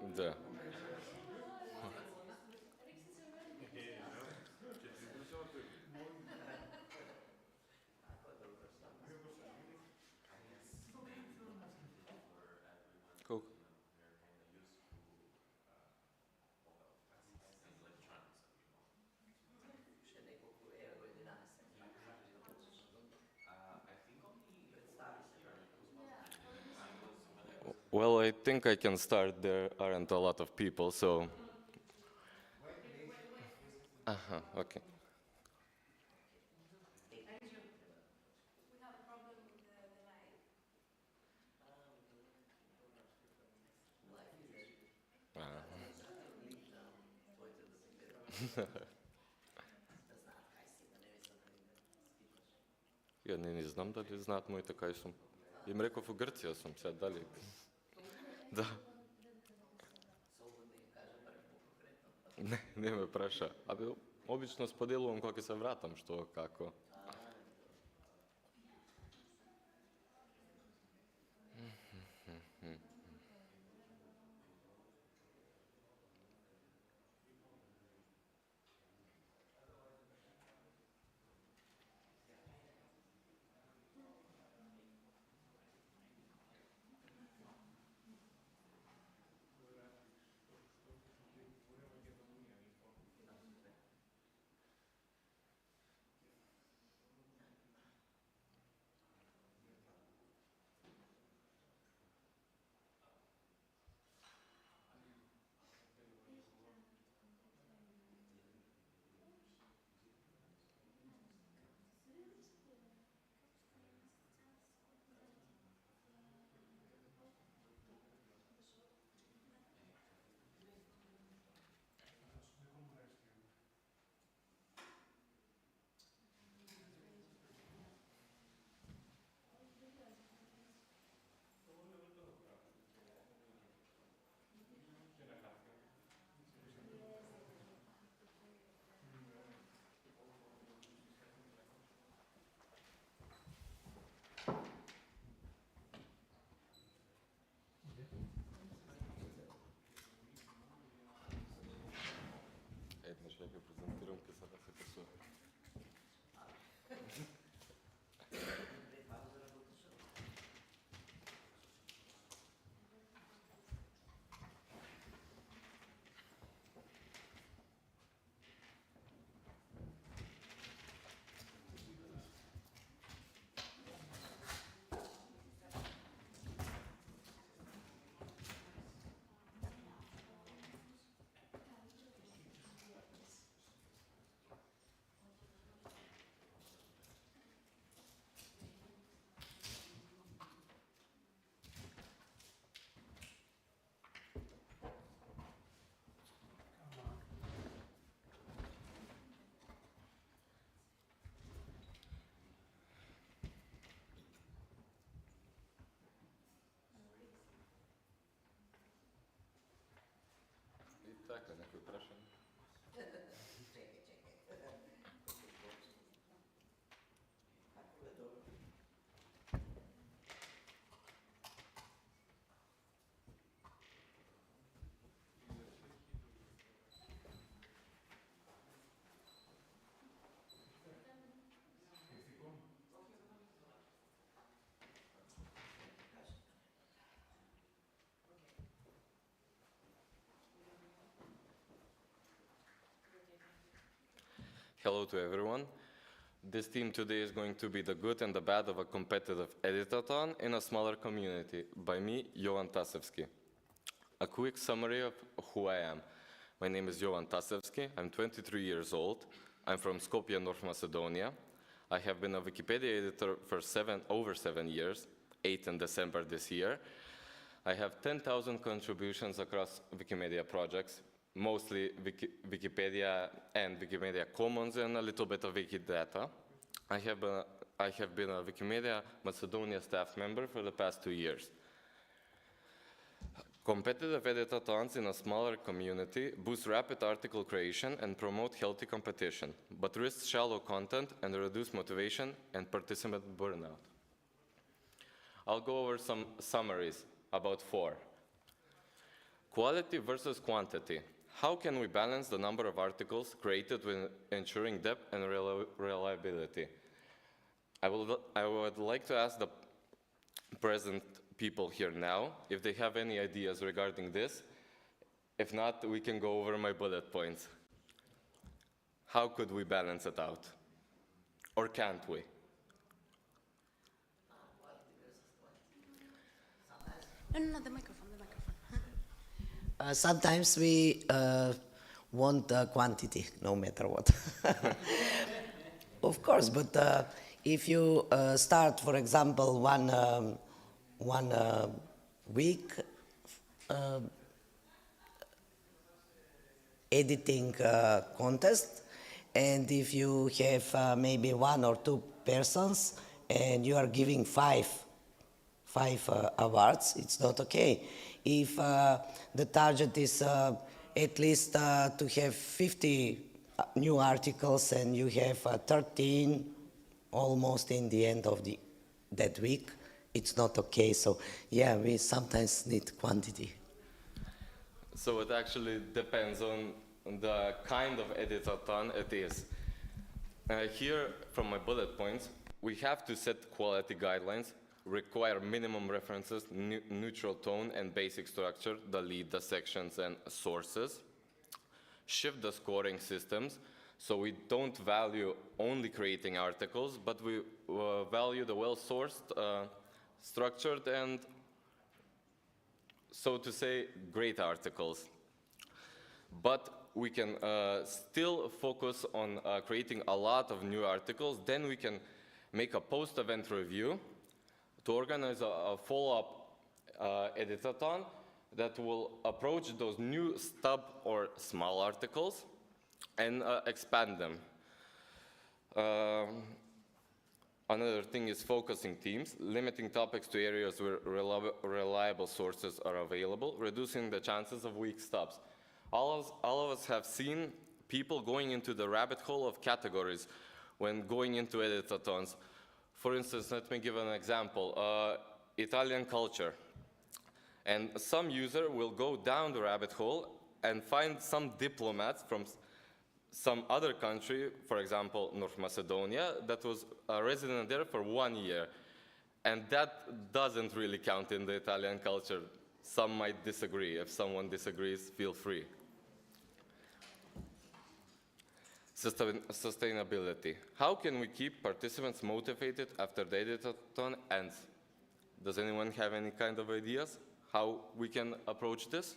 Да. Cool. Well, I think I can start. There aren't a lot of people, so. Okay. We have a problem with the mic. Я не знам дали знаат моите кај сум. Им реков у Грција сум, сега дали. Да. Не ме праша. Абе, обично споделувам кога ќе се вратам, што, како. Еднаш ја ќе презентирам, ке сега се пасува. И така, некој прашање? Hello to everyone. This theme today is going to be the good and the bad of a competitive editathon in a smaller community by me, Jovan Tasevski. A quick summary of who I am. My name is Jovan Tasevski. I'm 23 years old. I'm from Skopje, North Macedonia. I have been a Wikipedia editor for over 7 years, 8 in December this year. I have 10,000 contributions across Wikimedia projects, mostly Wikipedia and Wikimedia Commons and a little bit of Wikidata. I have been a Wikimedia Macedonia staff member for the past 2 years. Competitive editathons in a smaller community boost rapid article creation and promote healthy competition, but risk shallow content and reduce motivation and participant burnout. I'll go over some summaries, about 4. Quality versus quantity. How can we balance the number of articles created with ensuring depth and reliability? I would like to ask the present people here now if they have any ideas regarding this. If not, we can go over my bullet points. How could we balance it out? Or can't we? No, the microphone, the microphone. Sometimes we want quantity, no matter what. Of course, but if you start, for example, one week editing contest, and if you have maybe 1 or 2 persons and you are giving five awards, it's not okay. If the target is at least to have 50 new articles and you have 13 almost in the end of that week, it's not okay. So yeah, we sometimes need quantity. So it actually depends on the kind of editathon it is. Here, from my bullet points, we have to set quality guidelines, require minimum references, neutral tone and basic structure, the lead, the sections and sources. Shift the scoring systems, so we don't value only creating articles, but we value the well-sourced, structured and, so to say, great articles. But we can still focus on creating a lot of new articles. Then we can make a post-event review to organize a follow-up editathon that will approach those new stub or small articles and expand them. Another thing is focusing themes, limiting topics to areas where reliable sources are available, reducing the chances of weak stubs. All of us have seen people going into the rabbit hole of categories when going into editathons. For instance, let me give an example, Italian culture. And some user will go down the rabbit hole and find some diplomats from some other country, for example, North Macedonia, that was a resident there for 1 year. And that doesn't really count in the Italian culture. Some might disagree. If someone disagrees, feel free. Sustainability. How can we keep participants motivated after the editathon ends? Does anyone have any kind of ideas how we can approach this?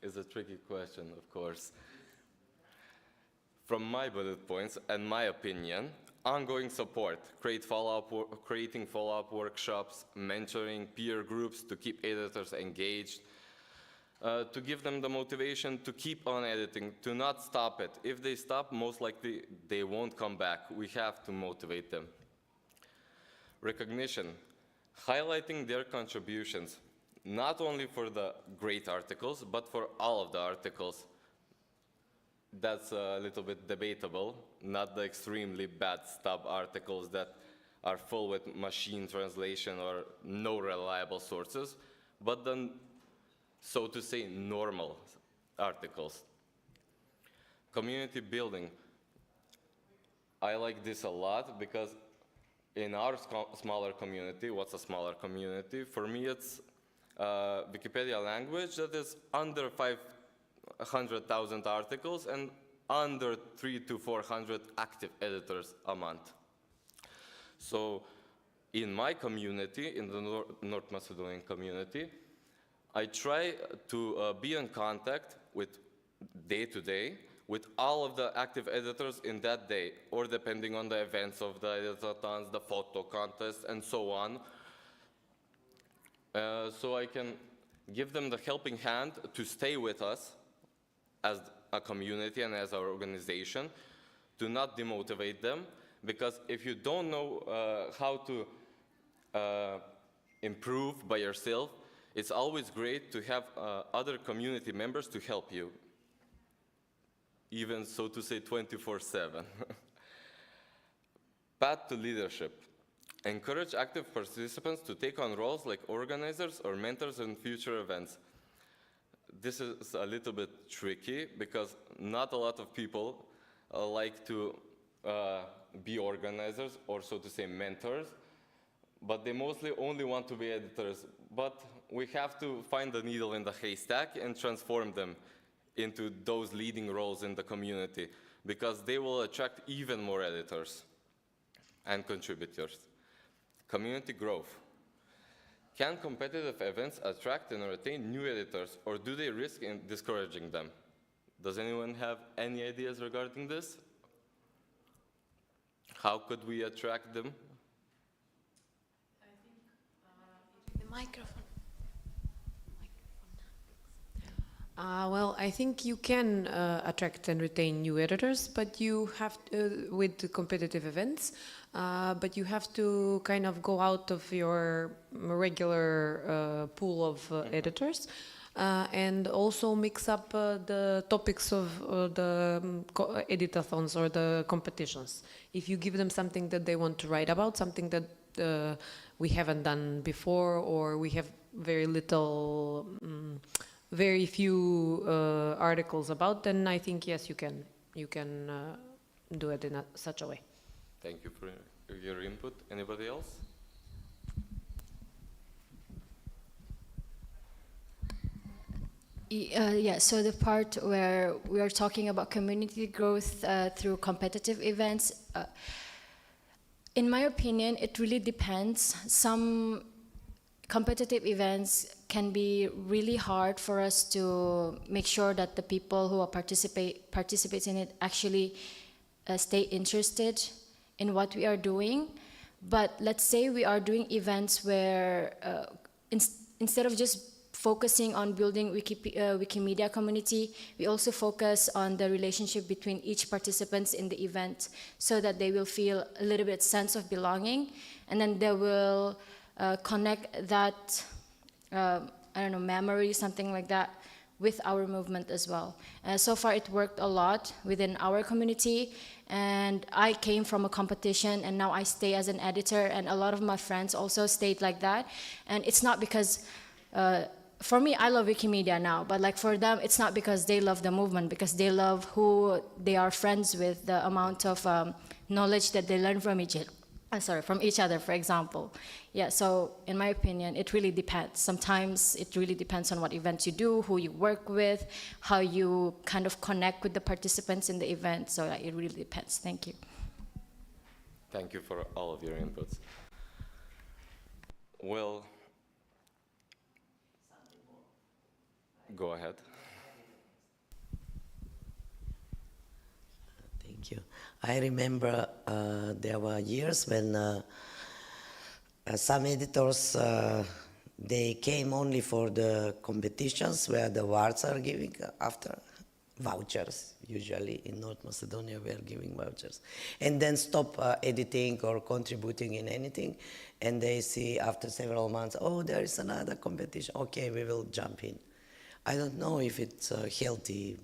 It's a tricky question, of course. From my bullet points and my opinion, ongoing support, creating follow-up workshops, mentoring peer groups to keep editors engaged, to give them the motivation to keep on editing, to not stop it. If they stop, most likely they won't come back. We have to motivate them. Recognition, highlighting their contributions, not only for the great articles, but for all of the articles. That's a little bit debatable, not the extremely bad stub articles that are full with machine translation or no reliable sources, but then, so to say, normal articles. Community building. I like this a lot because in our smaller community, what's a smaller community? For me, it's Wikipedia language that is under 500,000 articles and under 300 to 400 active editors a month. So in my community, in the North Macedonian community, I try to be in contact with day to day with all of the active editors in that day, or depending on the events of the editathons, the photo contest, and so on. So I can give them the helping hand to stay with us as a community and as our organization, to not demotivate them, because if you don't know how to improve by yourself, it's always great to have other community members to help you, even, so to say, 24/7. Path to leadership. Encourage active participants to take on roles like organizers or mentors in future events. This is a little bit tricky because not a lot of people like to be organizers or, so to say, mentors, but they mostly only want to be editors. But we have to find the needle in the haystack and transform them into those leading roles in the community, because they will attract even more editors and contributors. Community growth. Can competitive events attract and retain new editors, or do they risk in discouraging them? Does anyone have any ideas regarding this? How could we attract them? The microphone. Well, I think you can attract and retain new editors, but you have to, with competitive events, but you have to kind of go out of your regular pool of editors and also mix up the topics of the editathons or the competitions. If you give them something that they want to write about, something that we haven't done before, or we have very little very few articles about, then I think yes, you can do it in such a way. Thank you for your input. Anybody else? Yeah, so the part where we are talking about community growth through competitive events, in my opinion, it really depends. Some competitive events can be really hard for us to make sure that the people who are participate in it actually stay interested in what we are doing. But let's say we are doing events where instead of just focusing on building Wikimedia community, we also focus on the relationship between each participants in the event, so that they will feel a little bit sense of belonging, and then they will connect that, I don't know, memory, something like that, with our movement as well. So far it worked a lot within our community, and I came from a competition and now I stay as an editor, and a lot of my friends also stayed like that. And it's not because, for me, I love Wikimedia now, but like for them, it's not because they love the movement, because they love who they are friends with, the amount of knowledge that they learn from from each other, for example. Yeah, so in my opinion, it really depends. Sometimes it really depends on what events you do, who you work with, how you kind of connect with the participants in the event. So it really depends. Thank you. Thank you for all of your inputs. Well, go ahead. Thank you. I remember there were years when some editors, they came only for the competitions where the awards are giving after vouchers. Usually in North Macedonia we are giving vouchers, and then stop editing or contributing in anything, and they see after several months, oh, there is another competition, okay, we will jump in. I don't know if it's a healthy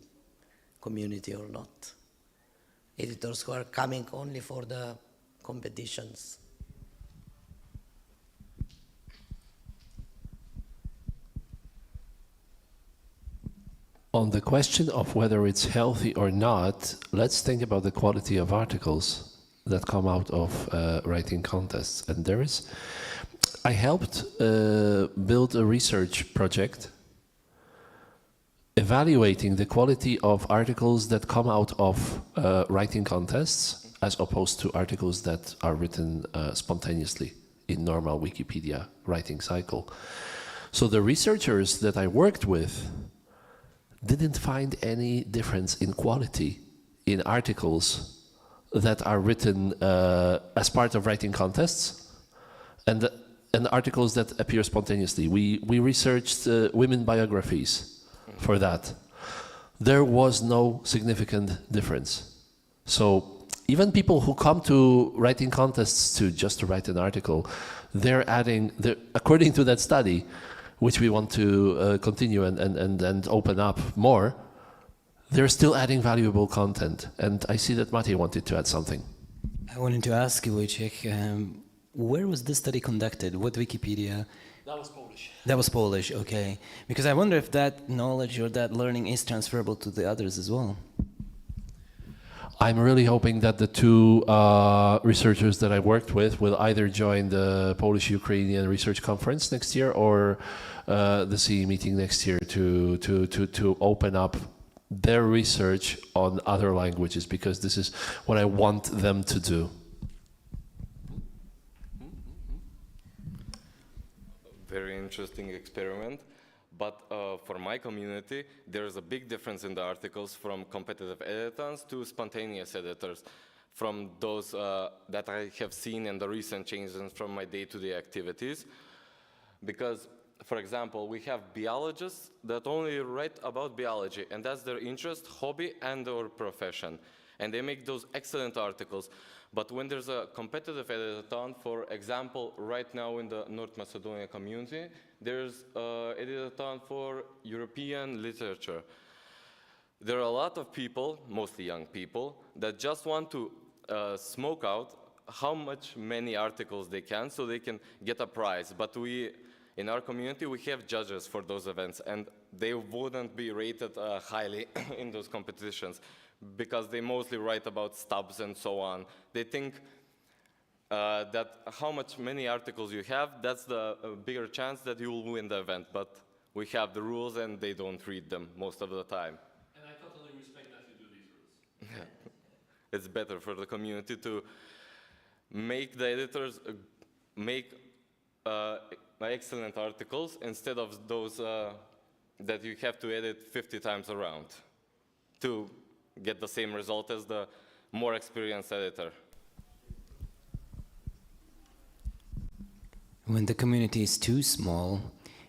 community or not. Editors who are coming only for the competitions. On the question of whether it's healthy or not, let's think about the quality of articles that come out of writing contests. And I helped build a research project evaluating the quality of articles that come out of writing contests as opposed to articles that are written spontaneously in normal Wikipedia writing cycle. So the researchers that I worked with didn't find any difference in quality in articles that are written as part of writing contests and articles that appear spontaneously. We researched women biographies for that. There was no significant difference. So even people who come to writing contests just to write an article, they're adding, according to that study, which we want to continue and open up more, they're still adding valuable content. And I see that Mate wanted to add something. I wanted to ask you, Wojciech, where was this study conducted? What Wikipedia? That was Polish. That was Polish, okay. Because I wonder if that knowledge or that learning is transferable to the others as well. I'm really hoping that the two researchers that I worked with will either join the Polish-Ukrainian Research Conference next year or the CEE meeting next year to open up their research on other languages, because this is what I want them to do. Very interesting experiment. But for my community, there's a big difference in the articles from competitive editors to spontaneous editors, from those that I have seen in the recent changes from my day-to-day activities. Because, for example, we have biologists that only write about biology, and that's their interest, hobby, and or profession. And they make those excellent articles. But when there's a competitive editathon, for example, right now in the North Macedonia community, there's an editathon for European literature. There are a lot of people, mostly young people, that just want to smoke out how many articles they can so they can get a prize. But in our community, we have judges for those events, and they wouldn't be rated highly in those competitions, because they mostly write about stubs and so on. They think that many articles you have, that's the bigger chance that you will win the event. But we have the rules and they don't read them most of the time. And I totally respect that you do these rules. It's better for the community to make the editors make excellent articles instead of those that you have to edit 50 times around to get the same result as the more experienced editor. When the community is too small,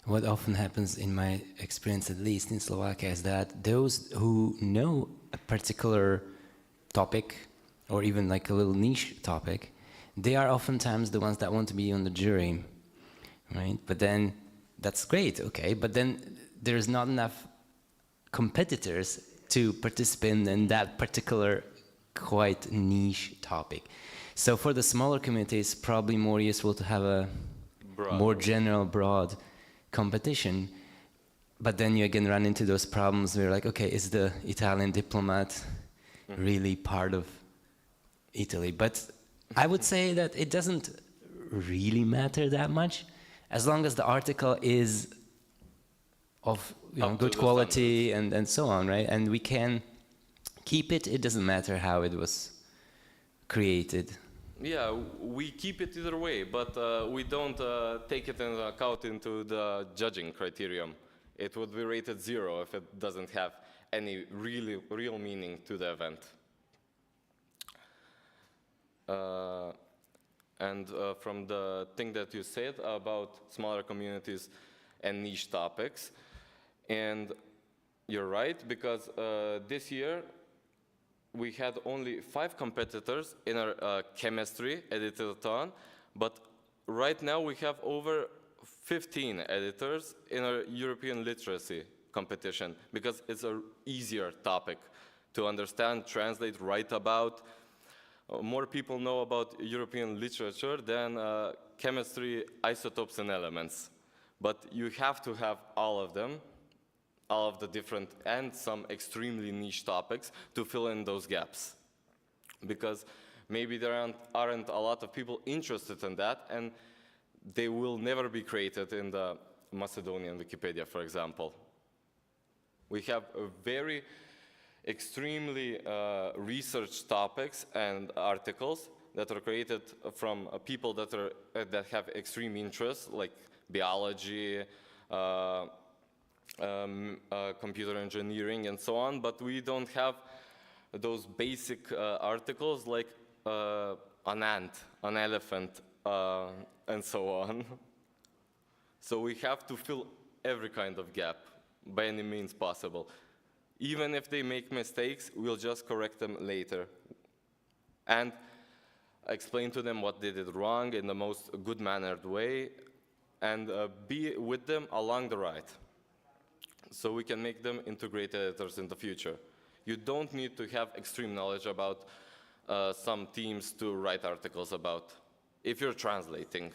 what often happens, in my experience at least in Slovakia, is that those who know a particular topic, or even like a little niche topic, they are oftentimes the ones that want to be on the jury, right? But then, that's great, okay, but then there's not enough competitors to participate in that particular quite niche topic. So for the smaller communities, it's probably more useful to have a more general, broad competition. But then you again run into those problems where, like, okay, is the Italian diplomat really part of Italy? But I would say that it doesn't really matter that much, as long as the article is of good quality and so on, right? And we can keep it. It doesn't matter how it was created. Yeah, we keep it either way, but we don't take it into account into the judging criterion. It would be rated 0 if it doesn't have any real meaning to the event. And from the thing that you said about smaller communities and niche topics, and you're right, because this year we had only 5 competitors in our chemistry editathon, but right now we have over 15 editors in our European literacy competition, because it's an easier topic to understand, translate, write about. More people know about European literature than chemistry, isotopes, and elements. But you have to have all of them, all of the different and some extremely niche topics to fill in those gaps. Because maybe there aren't a lot of people interested in that, and they will never be created in the Macedonian Wikipedia, for example. We have a very extremely research topics and articles that are created from people that have extreme interests, like biology, computer engineering, and so on, but we don't have those basic articles like an ant, an elephant, and so on. So we have to fill every kind of gap by any means possible. Even if they make mistakes, we'll just correct them later and explain to them what they did wrong in the most good-mannered way, and be with them along the ride, so we can make them into great editors in the future. You don't need to have extreme knowledge about some themes to write articles about. if you're translating.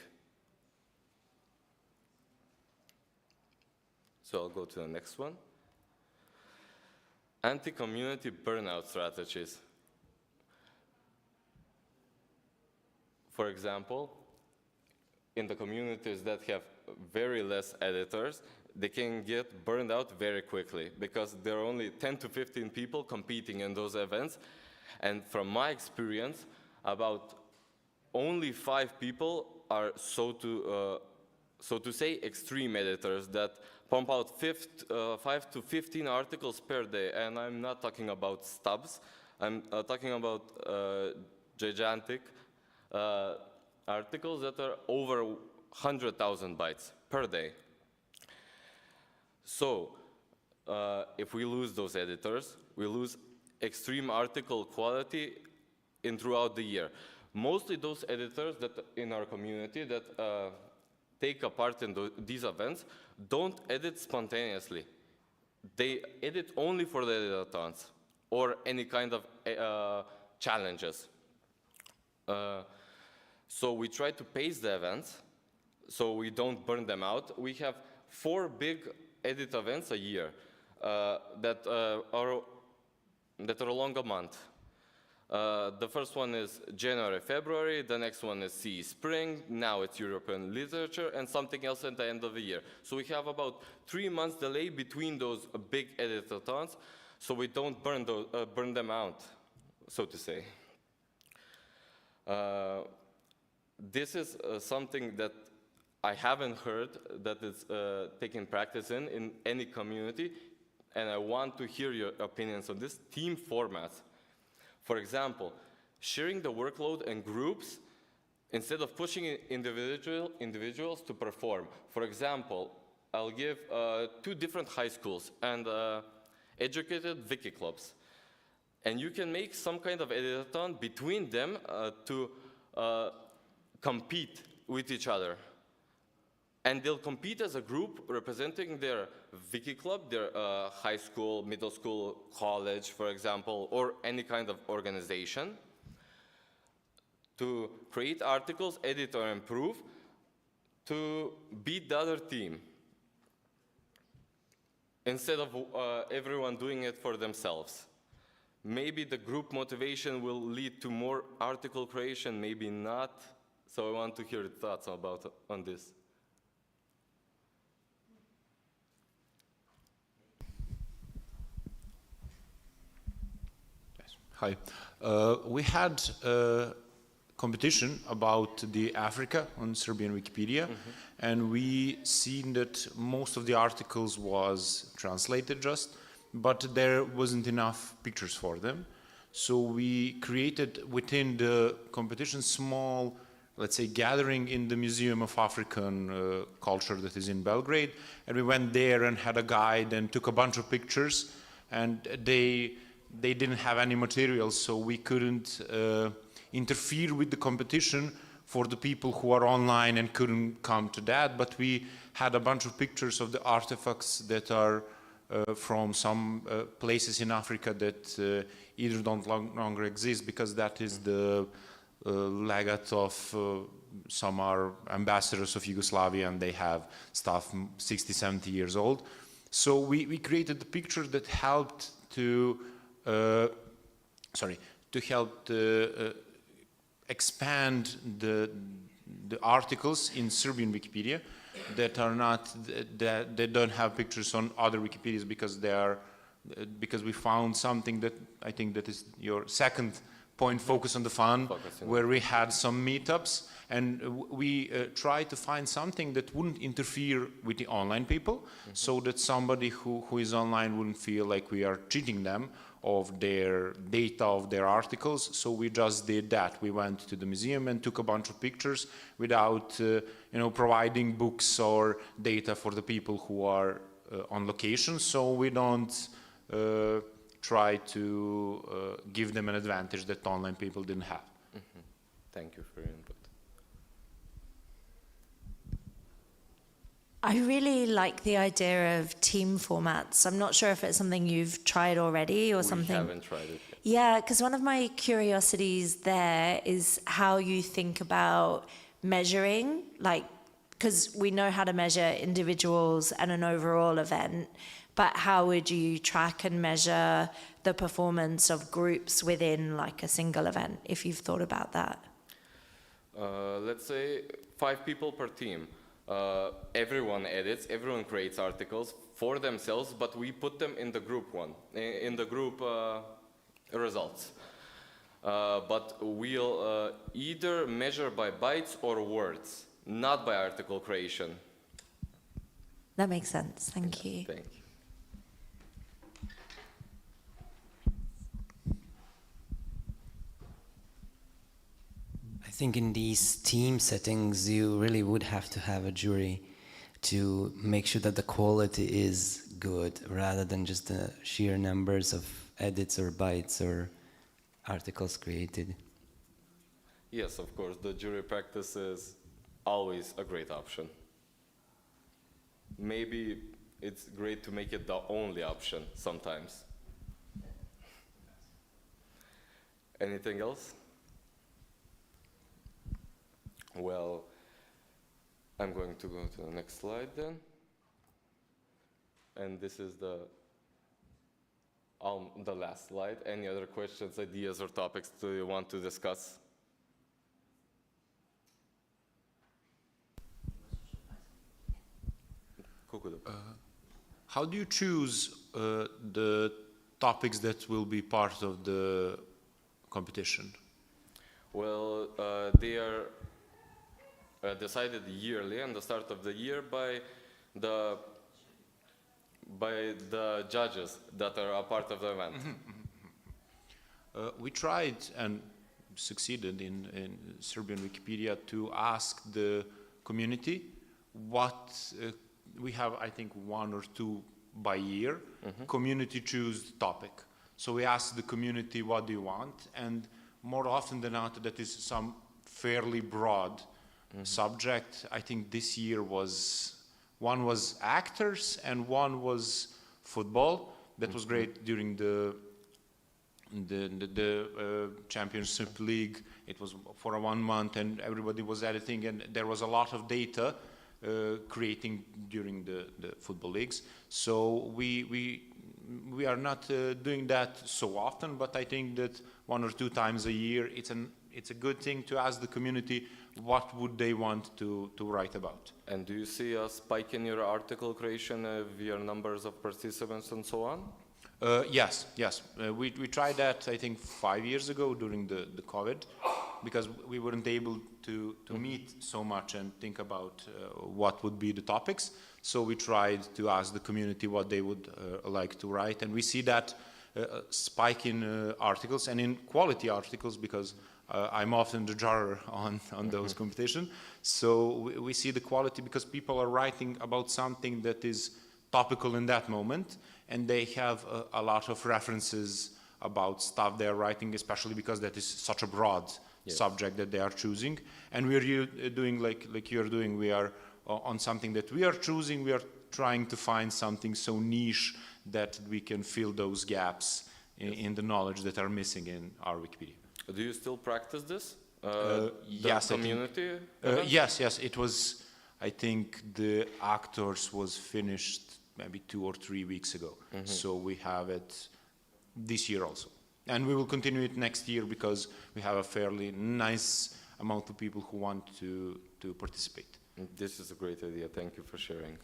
So I'll go to the next one. Anti-community burnout strategies. For example, in the communities that have very less editors, they can get burned out very quickly because there are only 10 to 15 people competing in those events. And from my experience, about only 5 people are, so to say, extreme editors that pump out 5 to 15 articles per day. And I'm not talking about stubs. I'm talking about gigantic articles that are over 100,000 bytes per day. So if we lose those editors, we lose extreme article quality throughout the year. Mostly those editors that in our community that take a part in these events don't edit spontaneously. They edit only for the editathons or any kind of challenges. So we try to pace the events so we don't burn them out. We have 4 big edit events a year that are along a month. The first one is January, February, the next one is CE Spring, now it's European Literature, and something else at the end of the year. So we have about 3 months delay between those big editathons, so we don't burn them out, so to say. This is something that I haven't heard that is taken practice in any community, and I want to hear your opinions on this. Team formats. For example, sharing the workload in groups instead of pushing individuals to perform. For example, I'll give 2 different high schools and educated wiki clubs. And you can make some kind of editathon between them to compete with each other. And they'll compete as a group representing their wiki club, their high school, middle school, college, for example, or any kind of organization to create articles, edit or improve, to beat the other team instead of everyone doing it for themselves. Maybe the group motivation will lead to more article creation, maybe not. So I want to hear your thoughts on this. Hi. We had a competition about the Africa on Serbian Wikipedia, and we seen that most of the articles was translated just, but there wasn't enough pictures for them. So we created within the competition small, let's say, gathering in the Museum of African Culture that is in Belgrade, and we went there and had a guide and took a bunch of pictures, and they didn't have any materials, so we couldn't interfere with the competition for the people who are online and couldn't come to that, but we had a bunch of pictures of the artifacts that are from some places in Africa that either don't longer exist because that is the legate of some are ambassadors of Yugoslavia and they have stuff 60, 70 years old. So we created the picture that helped to expand the articles in Serbian Wikipedia that are not that they don't have pictures on other Wikipedias because they are because we found something that I think that is your second point, focus on the fun, where we had some meetups and we tried to find something that wouldn't interfere with the online people, so that somebody who is online wouldn't feel like we are cheating them of their data, of their articles. So we just did that. We went to the museum and took a bunch of pictures without providing books or data for the people who are on location. So we don't try to give them an advantage that online people didn't have. Thank you for your input. I really like the idea of team formats. I'm not sure if it's something you've tried already or something. We haven't tried it yet. Yeah, because one of my curiosities there is how you think about measuring, like, because we know how to measure individuals and an overall event, but how would you track and measure the performance of groups within like a single event, if you've thought about that? Let's say 5 people per team. Everyone edits, everyone creates articles for themselves, but we put them in the group in the group results. But we'll either measure by bytes or words, not by article creation. That makes sense. Thank you. Thank you. I think in these team settings, you really would have to have a jury to make sure that the quality is good, rather than just the sheer numbers of edits or bytes or articles created. Yes, of course, the jury practice is always a great option. Maybe it's great to make it the only option sometimes. Anything else? Well, I'm going to go to the next slide then. And this is the last slide. Any other questions, ideas, or topics do you want to discuss? How do you choose the topics that will be part of the competition? Well, they are decided yearly at the start of the year by the judges that are a part of the event. We tried and succeeded in Serbian Wikipedia to ask the community what we have, I think, 1 or 2 by year. Community choose topic. So we asked the community, what do you want? And more often than not, that is some fairly broad subject. I think this year one was actors and one was football. That was great during the Championship League. It was for 1 month and everybody was editing, and there was a lot of data creating during the football leagues. So we are not doing that so often, but I think that 1 or 2 times a year it's a good thing to ask the community what would they want to write about. And do you see a spike in your article creation via numbers of participants and so on? Yes. We tried that, I think, 5 years ago during the COVID, because we weren't able to meet so much and think about what would be the topics. So we tried to ask the community what they would like to write. And we see that spike in articles and in quality articles, because I'm often the juror on those competitions. So we see the quality because people are writing about something that is topical in that moment, and they have a lot of references about stuff they are writing, especially because that is such a broad subject that they are choosing. And we're doing like you're doing, we are on something that we are choosing, we are trying to find something so niche that we can fill those gaps in the knowledge that are missing in our Wikipedia. Do you still practice this? Yes, the community? Yes. It was, I think the actors was finished maybe 2 or 3 weeks ago. So we have it this year also. And we will continue it next year because we have a fairly nice amount of people who want to participate. This is a great idea. Thank you for sharing.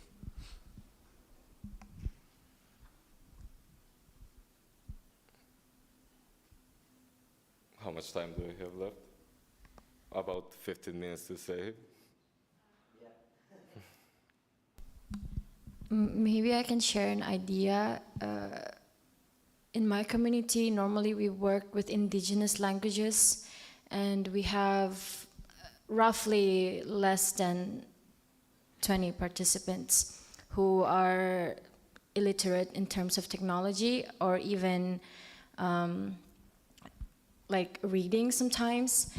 How much time do we have left? About 15 minutes to save. Maybe I can share an idea. In my community, normally we work with indigenous languages, and we have roughly less than 20 participants who are illiterate in terms of technology, or even like reading sometimes.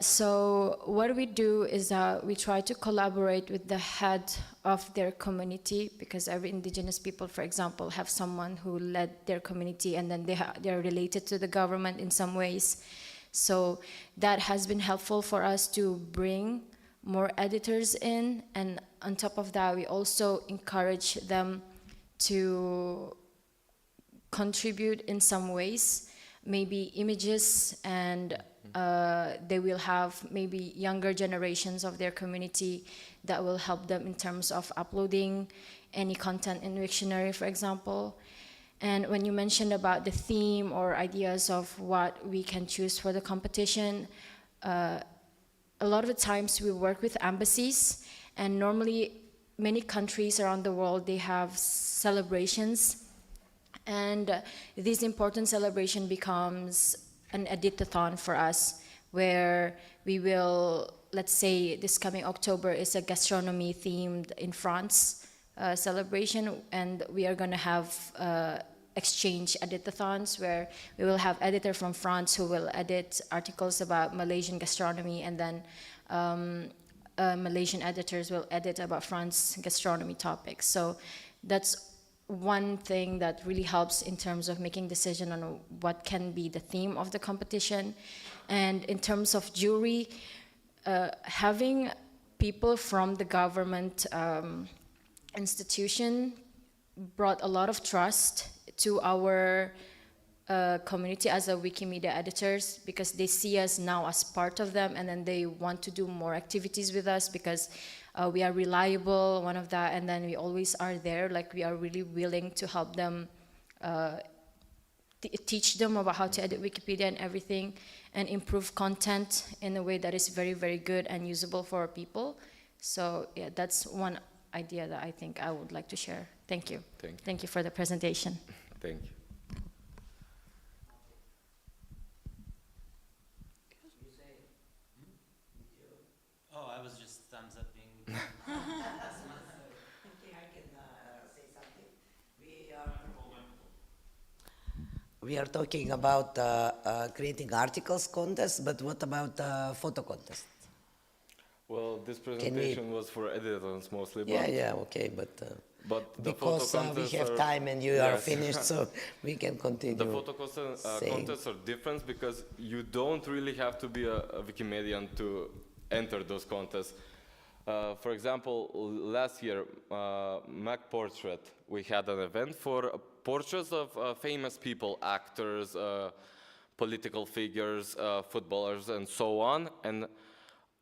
So what we do is we try to collaborate with the head of their community, because every indigenous people, for example, have someone who led their community, and then they are related to the government in some ways. So that has been helpful for us to bring more editors in, and on top of that, we also encourage them to contribute in some ways, maybe images, and they will have maybe younger generations of their community that will help them in terms of uploading any content in Wiktionary, for example. And when you mentioned about the theme or ideas of what we can choose for the competition, a lot of the times we work with embassies, and normally many countries around the world, they have celebrations, and this important celebration becomes an editathon for us, where we will, let's say this coming October is a gastronomy themed in France celebration, and we are going to have exchange editathons, where we will have editor from France who will edit articles about Malaysian gastronomy, and then Malaysian editors will edit about France gastronomy topics. So that's one thing that really helps in terms of making decision on what can be the theme of the competition. And in terms of jury, having people from the government institution brought a lot of trust to our community as a Wikimedia editors, because they see us now as part of them, and then they want to do more activities with us because we are reliable, one of that, and then we always are there, like we are really willing to help them, teach them about how to edit Wikipedia and everything, and improve content in a way that is very, very good and usable for people. So yeah, that's one idea that I think I would like to share. Thank you. Thank you for the presentation. Thank you. Oh, I was just thumbs upping. We are talking about creating articles contest, but what about photo contest? Well, this presentation was for editors mostly. But Yeah, okay, but the because photo we contests have are, time and you are finished, so we can continue. The photo contests are different because you don't really have to be a Wikimedian to enter those contests. For example, last year, Mac Portrait, we had an event for portraits of famous people, actors, political figures, footballers, and so on. And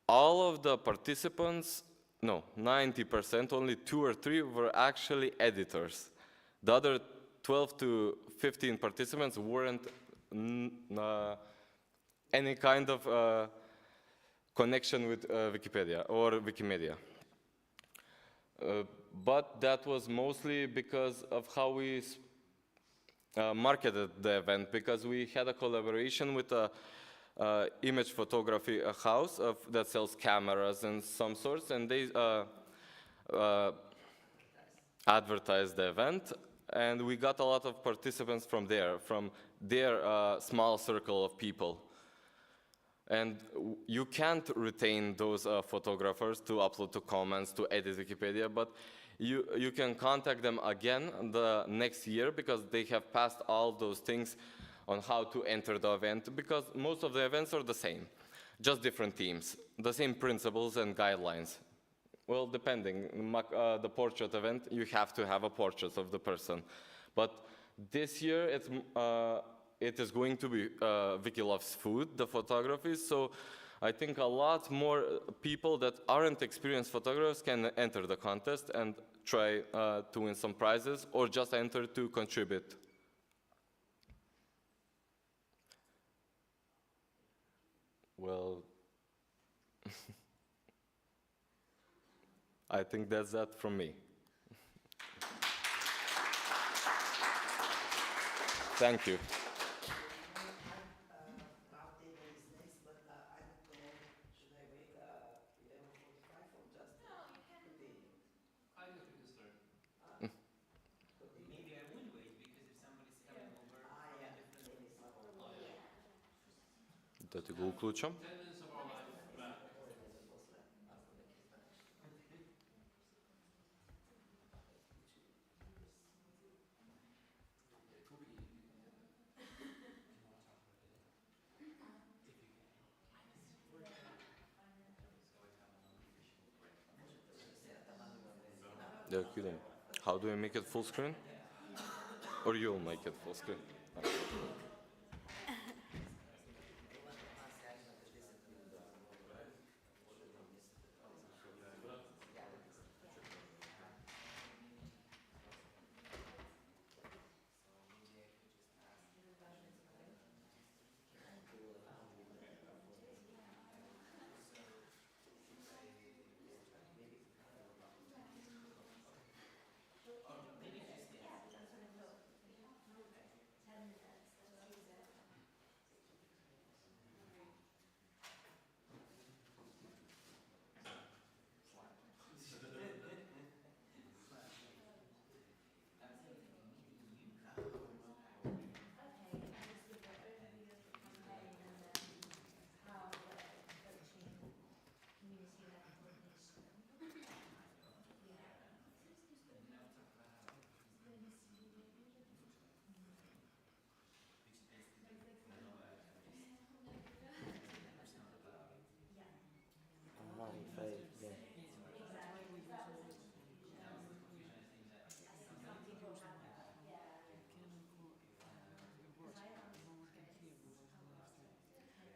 all of the participants, no, 90%, only 2 or 3 were actually editors. The other 12 to 15 participants weren't any kind of connection with Wikipedia or Wikimedia. But that was mostly because of how we marketed the event, because we had a collaboration with a image photography house that sells cameras and some sorts, and they advertised the event, and we got a lot of participants from their small circle of people. And you can't retain those photographers to upload to comments, to edit Wikipedia, but you can contact them again the next year, because they have passed all those things on how to enter the event, because most of the events are the same, just different themes, the same principles and guidelines. Well, depending, the portrait event, you have to have a portrait of the person. But this year, it is going to be Wiki Loves Food, the photography, so I think a lot more people that aren't experienced photographers can enter the contest and try to win some prizes, or just enter to contribute. Well, I think that's that from me. Thank you. Maybe I would wait, because if somebody's coming over from a different... Да ти го включам. They're kidding. How do I make it full screen? Or you'll make it full screen?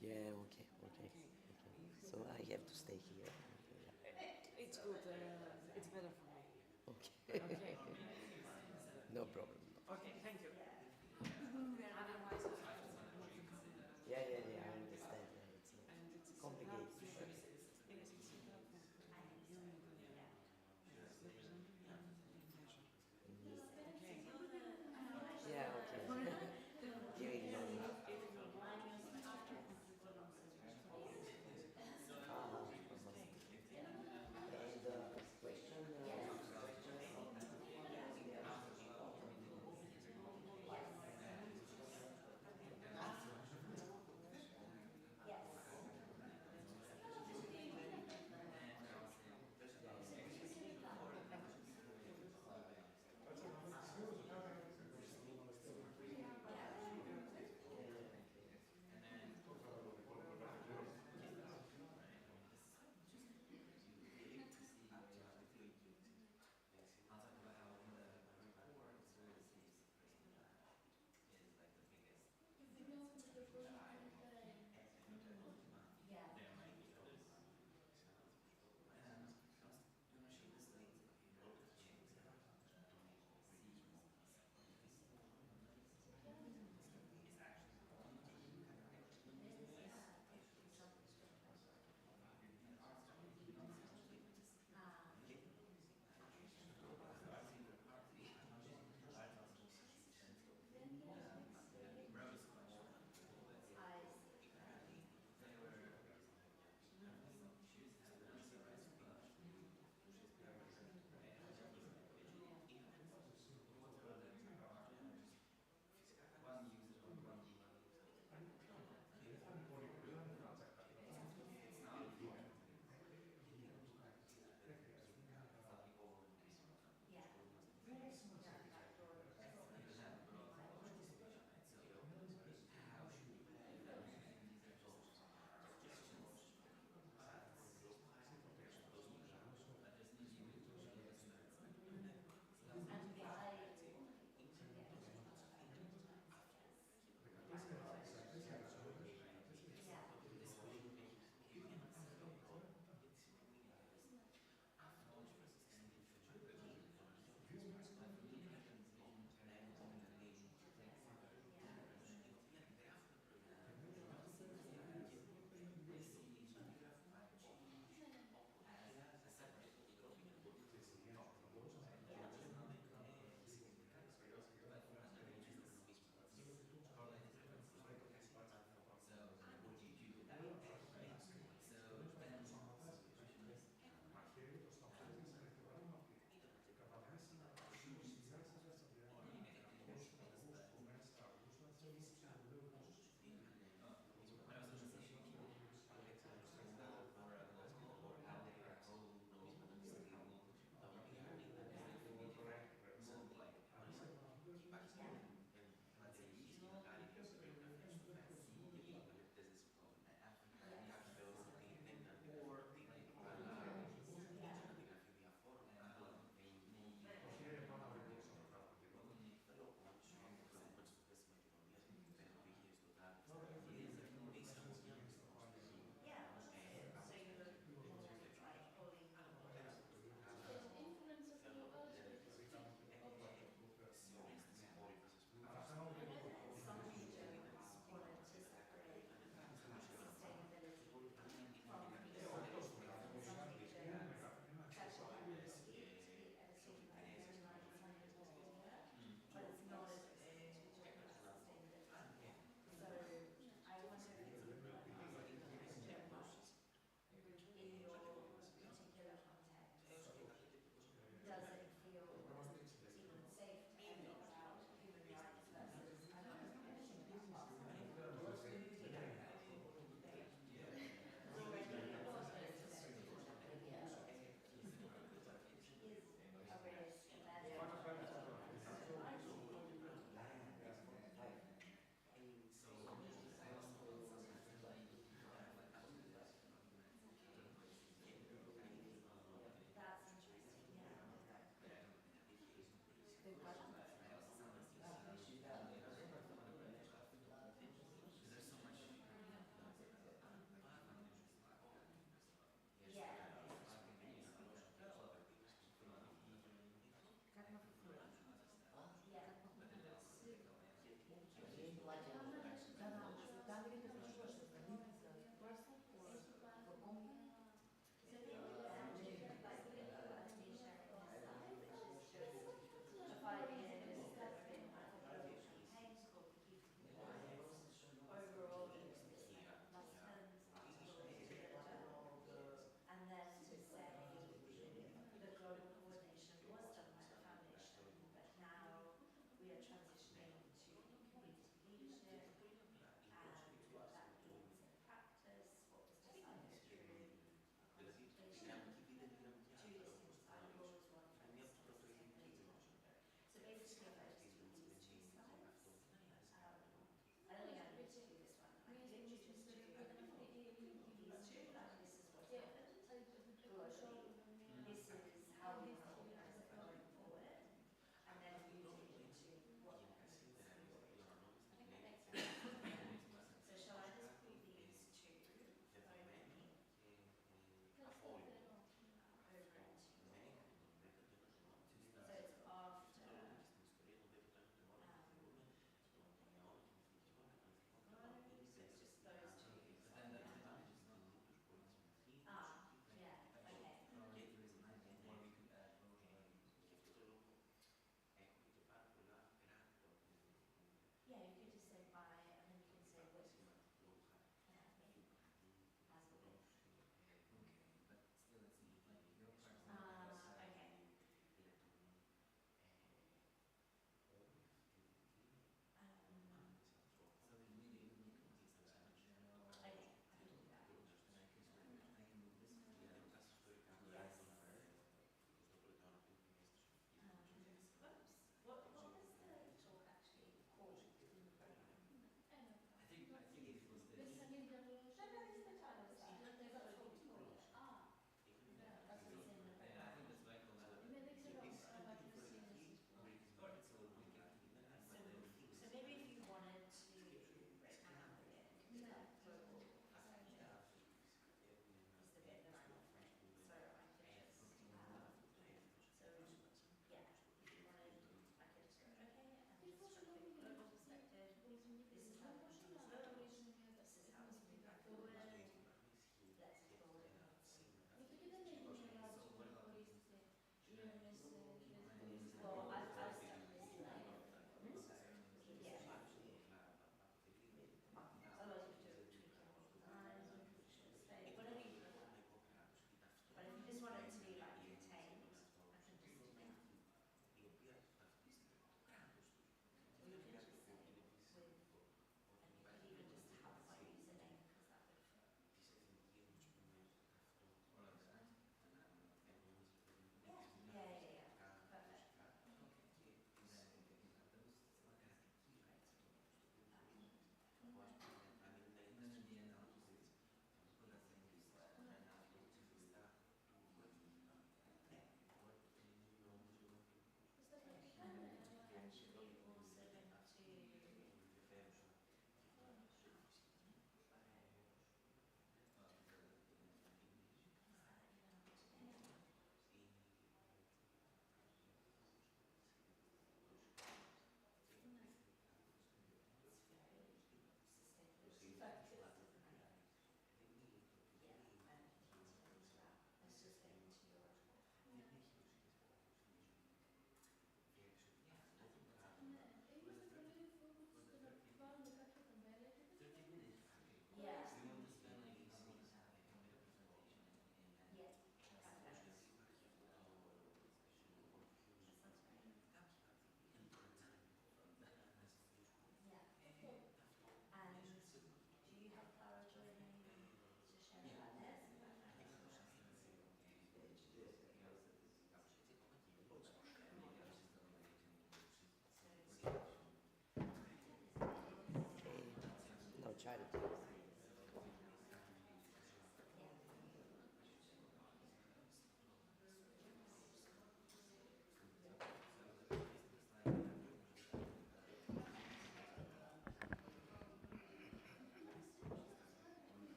Yeah, okay. So I have to stay here. It's good. It's better for me. Okay. Okay. No problem. Okay, thank you. Yeah, I understand. Yeah, it's complicated. Yeah, okay. You ignore me. And question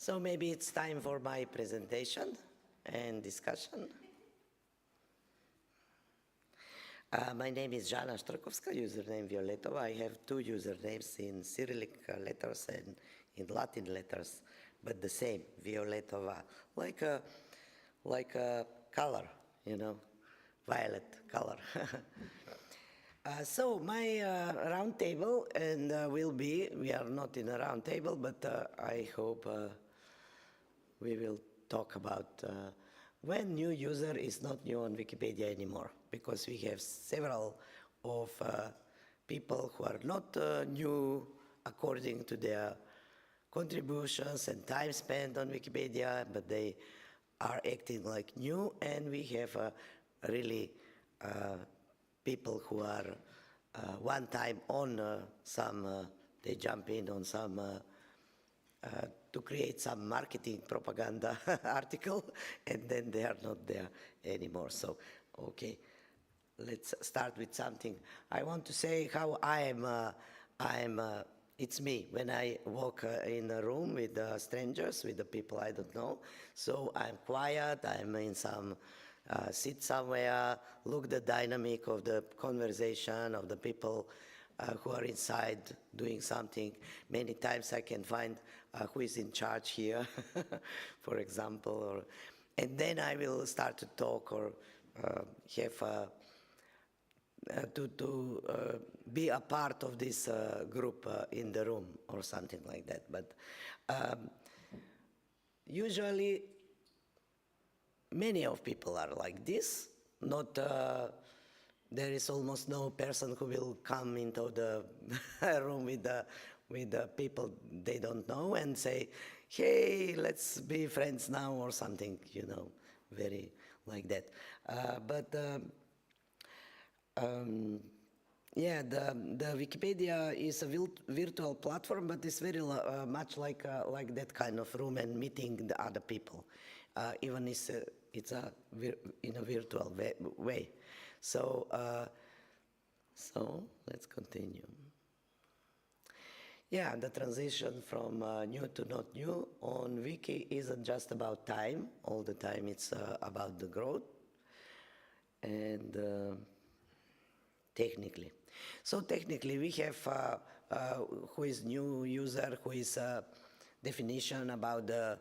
So maybe it's time for my presentation and discussion. My name is Jana Štrakowska, username Violetova. I have two usernames in Cyrillic letters and in Latin letters, but the same, Violetova, like a color, you know, violet color. So my round table, and we are not in a round table, but I hope we will talk about when new user is not new on Wikipedia anymore, because we have several of people who are not new according to their contributions and time spent on Wikipedia, but they are acting like new, and we have really people who are one time on they jump in on some to create some marketing propaganda article, and then they are not there anymore. So, okay, let's start with something. I want to say how it's me when I walk in a room with strangers, with the people I don't know. So I'm quiet, I'm in some, sit somewhere, look the dynamic of the conversation of the people who are inside doing something. Many times I can find who is in charge here, for example, and then I will start to talk or have to be a part of this group in the room or something like that. But usually many of people are like this, not there is almost no person who will come into the room with the people they don't know and say, hey, let's be friends now or something, you know, very like that. Yeah, the Wikipedia is a virtual platform, but it's very much like that kind of room and meeting the other people, even it's in a virtual way. So let's continue. Yeah, the transition from new to not new on Wiki isn't just about time. All the time it's about the growth and technically. So technically we have who is new user, who is definition about the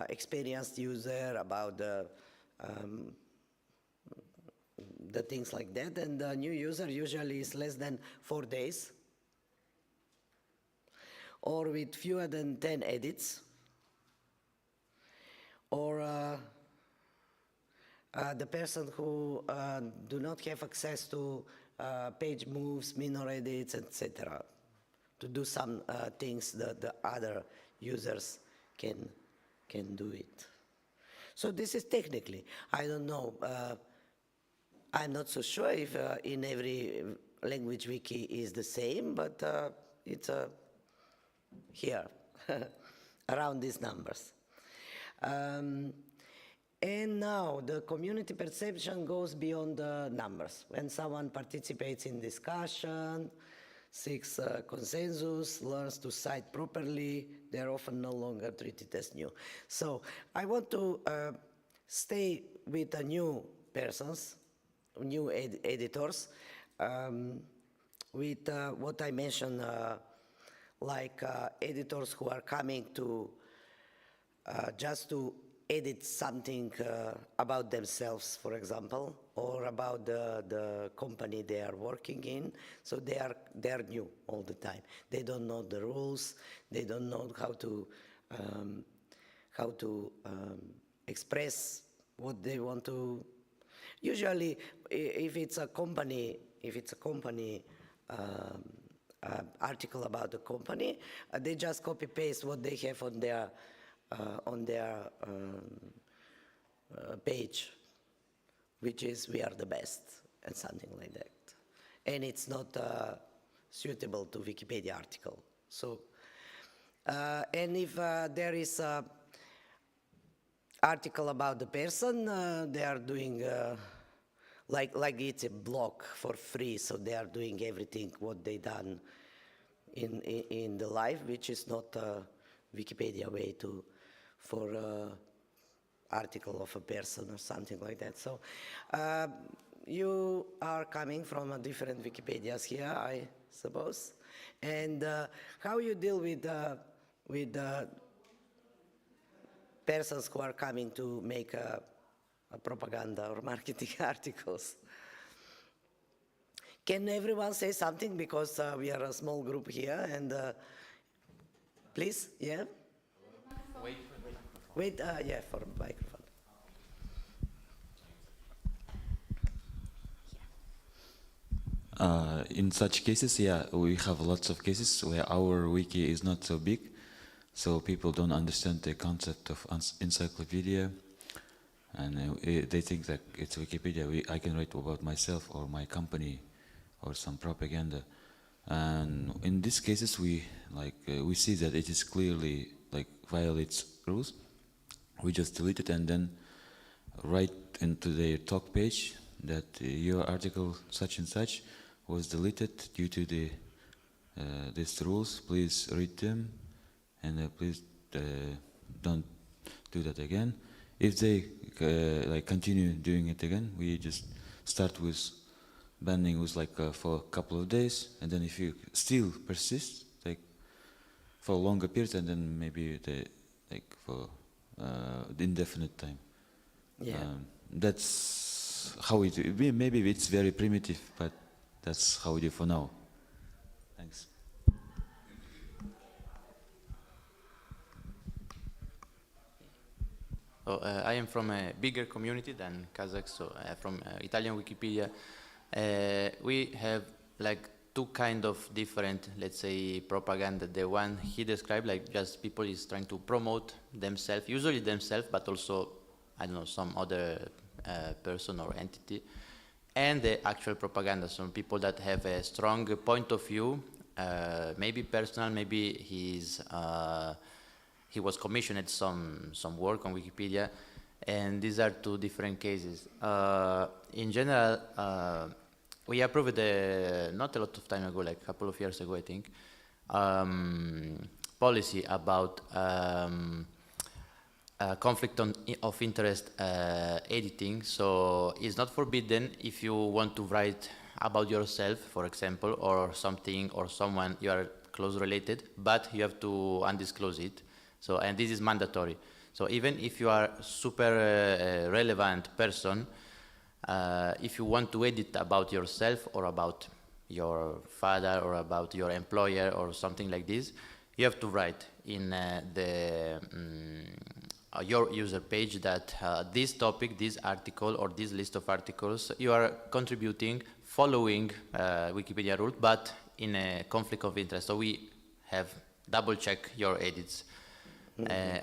experienced user, about the things like that, and the new user usually is less than 4 days or with fewer than 10 edits, or the person who do not have access to page moves, minor edits, etc., to do some things that the other users can do it. So this is technically, I don't know, I'm not so sure if in every language wiki is the same, but it's here, around these numbers. And now the community perception goes beyond the numbers. When someone participates in discussion, seeks consensus, learns to cite properly, they're often no longer treated as new. So I want to stay with the new persons, new editors, with what I mentioned, like editors who are coming to just to edit something about themselves, for example, or about the company they are working in. So they are new all the time. They don't know the rules. They don't know how to express what they want to. Usually, if it's a company article about the company, they just copy paste what they have on their page, which is "we are the best" and something like that, and it's not suitable to Wikipedia article. So, and if there is a article about the person, they are doing like it's a blog for free, so they are doing everything what they done in the life, which is not a Wikipedia way to for article of a person or something like that. So you are coming from a different Wikipedias here, I suppose. And how you deal with persons who are coming to make a propaganda or marketing articles? Can everyone say something, because we are a small group here, and please, yeah? Wait, yeah, for a microphone. In such cases, yeah, we have lots of cases where our wiki is not so big, so people don't understand the concept of encyclopedia, and they think that it's Wikipedia. I can write about myself or my company or some propaganda. And in these cases, we see that it is clearly violates rules. We just delete it and then write into their talk page that your article such and such was deleted due to these rules. Please read them, and please don't do that again. If they continue doing it again, we just start with banning with for a couple of days, and then if you still persist for a longer period, and then maybe for the indefinite time. Yeah. That's how it. Maybe it's very primitive, but that's how we do for now. Thanks. So, I am from a bigger community than Kazakh, so from Italian Wikipedia. We have two kind of different, let's say, propaganda. The one he described, just people is trying to promote themselves, usually themselves, but also, I don't know, some other person or entity. And the actual propaganda, some people that have a strong point of view, maybe personal, maybe he was commissioned some work on Wikipedia, and these are two different cases. In general, we approved not a lot of time ago, a couple of years ago, I think, policy about conflict of interest editing. So it's not forbidden if you want to write about yourself, for example, or something or someone you are close related, but you have to undisclose it. So, and this is mandatory. So even if you are super relevant person, if you want to edit about yourself or about your father or about your employer or something like this, you have to write in your user page that this topic, this article, or this list of articles, you are contributing following Wikipedia rule, but in a conflict of interest. So we have double check your edits.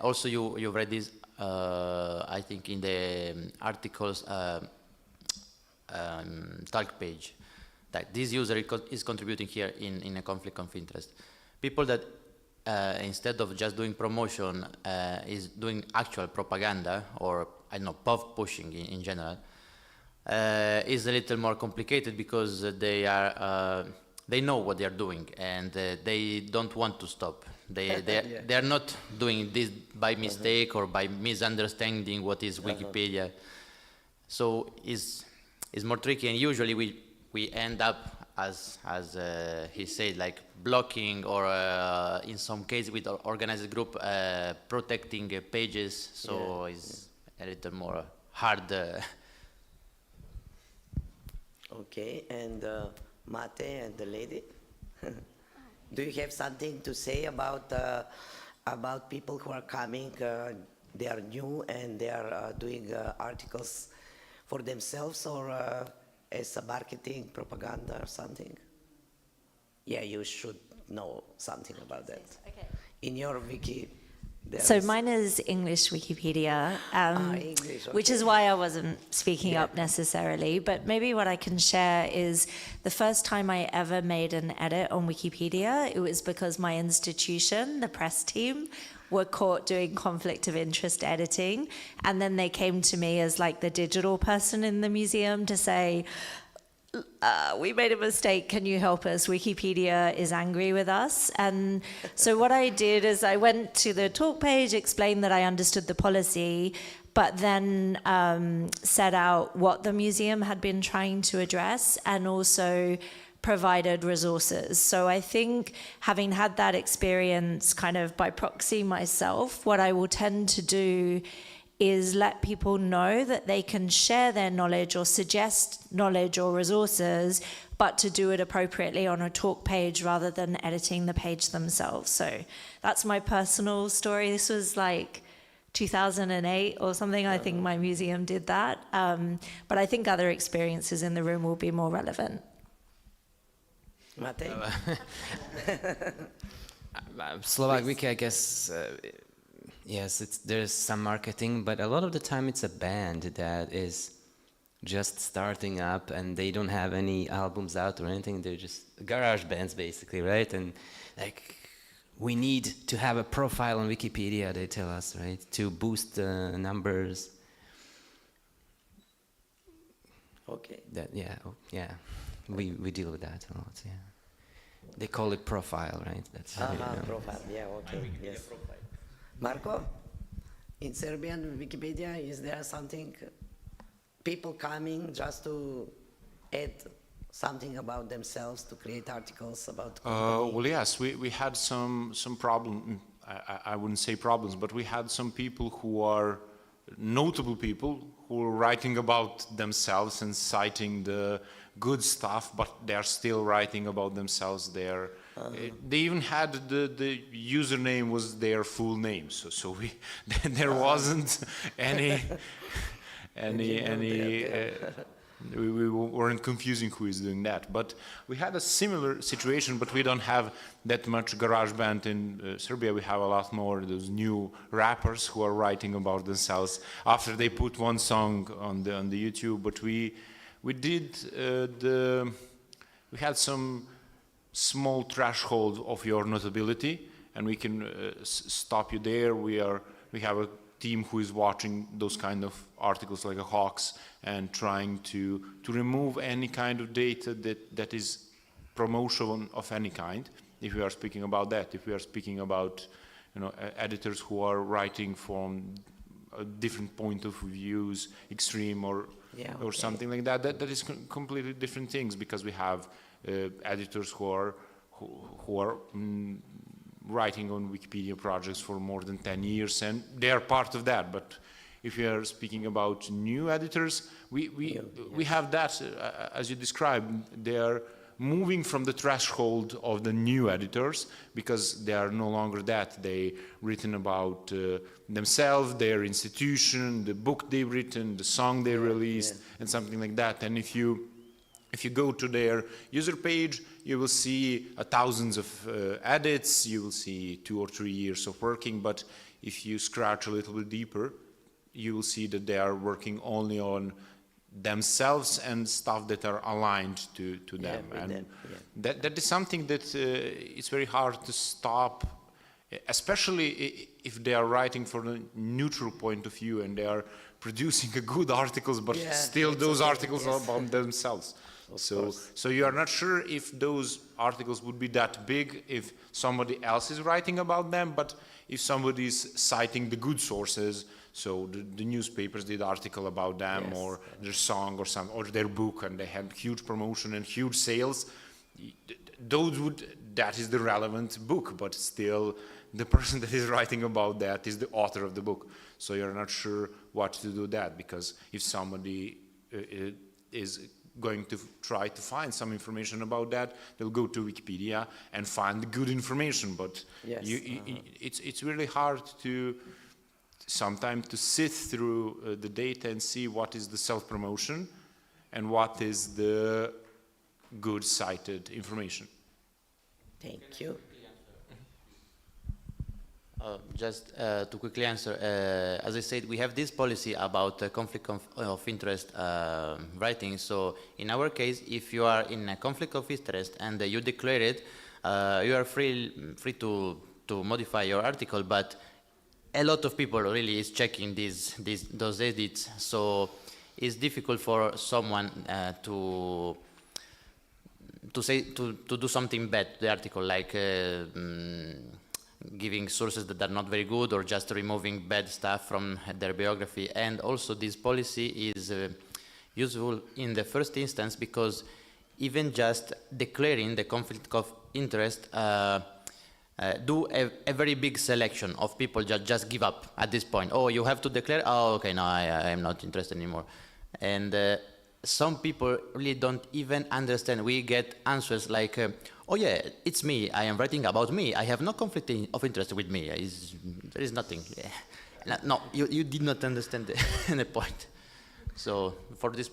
Also, you've read this, I think, in the articles talk page, that this user is contributing here in a conflict of interest. People that instead of just doing promotion is doing actual propaganda, or I don't know, puff pushing in general, is a little more complicated because they know what they are doing, and they don't want to stop. They are not doing this by mistake or by misunderstanding what is Wikipedia. So it's more tricky, and usually we end up as he said, blocking, or in some cases with organized group protecting pages. So it's a little more hard. Okay, and Mate and the lady, do you have something to say about people who are coming? They are new and they are doing articles for themselves, or as a marketing propaganda or something? Yeah, you should know something about that. Okay. In your wiki. So mine is English Wikipedia, English, okay. which is why I wasn't speaking up necessarily. But maybe what I can share is the first time I ever made an edit on Wikipedia, it was because my institution, the press team, were caught doing conflict of interest editing. And then they came to me as the digital person in the museum to say, we made a mistake. Can you help us? Wikipedia is angry with us. And so what I did is I went to the talk page, explained that I understood the policy, but then set out what the museum had been trying to address and also provided resources. So I think having had that experience kind of by proxy myself, what I will tend to do is let people know that they can share their knowledge or suggest knowledge or resources, but to do it appropriately on a talk page rather than editing the page themselves. So that's my personal story. This was like 2008 or something. I think my museum did that. But I think other experiences in the room will be more relevant. Matej? Slovak Wiki, I guess, yes, there's some marketing, but a lot of the time it's a band that is just starting up and they don't have any albums out or anything. They're just garage bands, basically, right? And like, we need to have a profile on Wikipedia, they tell us, right, to boost the numbers. Okay. That, yeah, we deal with that a lot, yeah. They call it profile, right? That's Profile, yeah, okay, yes. Marco, in Serbian Wikipedia, is there something, people coming just to add something about themselves, to create articles about the company? Well, yes, we had some problem. I wouldn't say problems, but we had some people who are notable people who are writing about themselves and citing the good stuff, but they are still writing about themselves. They even had the username was their full name, so we there wasn't any we weren't confusing who is doing that. But we had a similar situation, but we don't have that much garage band in Serbia. We have a lot more those new rappers who are writing about themselves after they put one song on the YouTube. But we did we had some small threshold of your notability, and we can stop you there. We have a team who is watching those kind of articles like a hawks and trying to remove any kind of data that is promotion of any kind, if we are speaking about that. If we are speaking about editors who are writing from a different point of views, extreme or something like that, that is completely different things, because we have editors who are writing on Wikipedia projects for more than 10 years, and they are part of that. But if we are speaking about new editors, we have that, as you described, they are moving from the threshold of the new editors, because they are no longer that. They written about themselves, their institution, the book they've written, the song they released, and something like that. And if you go to their user page, you will see thousands of edits, you will see 2 or 3 years of working, but if you scratch a little bit deeper, you will see that they are working only on themselves and stuff that are aligned to them. And that is something that it's very hard to stop, especially if they are writing from a neutral point of view and they are producing good articles, but still those articles are about themselves. So you are not sure if those articles would be that big if somebody else is writing about them, but if somebody is citing the good sources, so the newspapers did article about them, or their song or their book, and they had huge promotion and huge sales, that is the relevant book, but still the person that is writing about that is the author of the book. So you're not sure what to do that, because if somebody is going to try to find some information about that, they'll go to Wikipedia and find good information. But it's really hard to sometimes to sit through the data and see what is the self-promotion and what is the good cited information. Thank you. Just to quickly answer, as I said, we have this policy about conflict of interest writing. So in our case, if you are in a conflict of interest and you declare it, you are free to modify your article, but a lot of people really is checking those edits. So it's difficult for someone to to do something bad to the article, like giving sources that are not very good or just removing bad stuff from their biography. And also this policy is useful in the first instance because even just declaring the conflict of interest do a very big selection of people just give up at this point. Oh, you have to declare? Oh, okay, no, I am not interested anymore. And some people really don't even understand. We get answers like, oh yeah, it's me, I am writing about me, I have no conflict of interest with me, there is nothing. No, you did not understand the point. So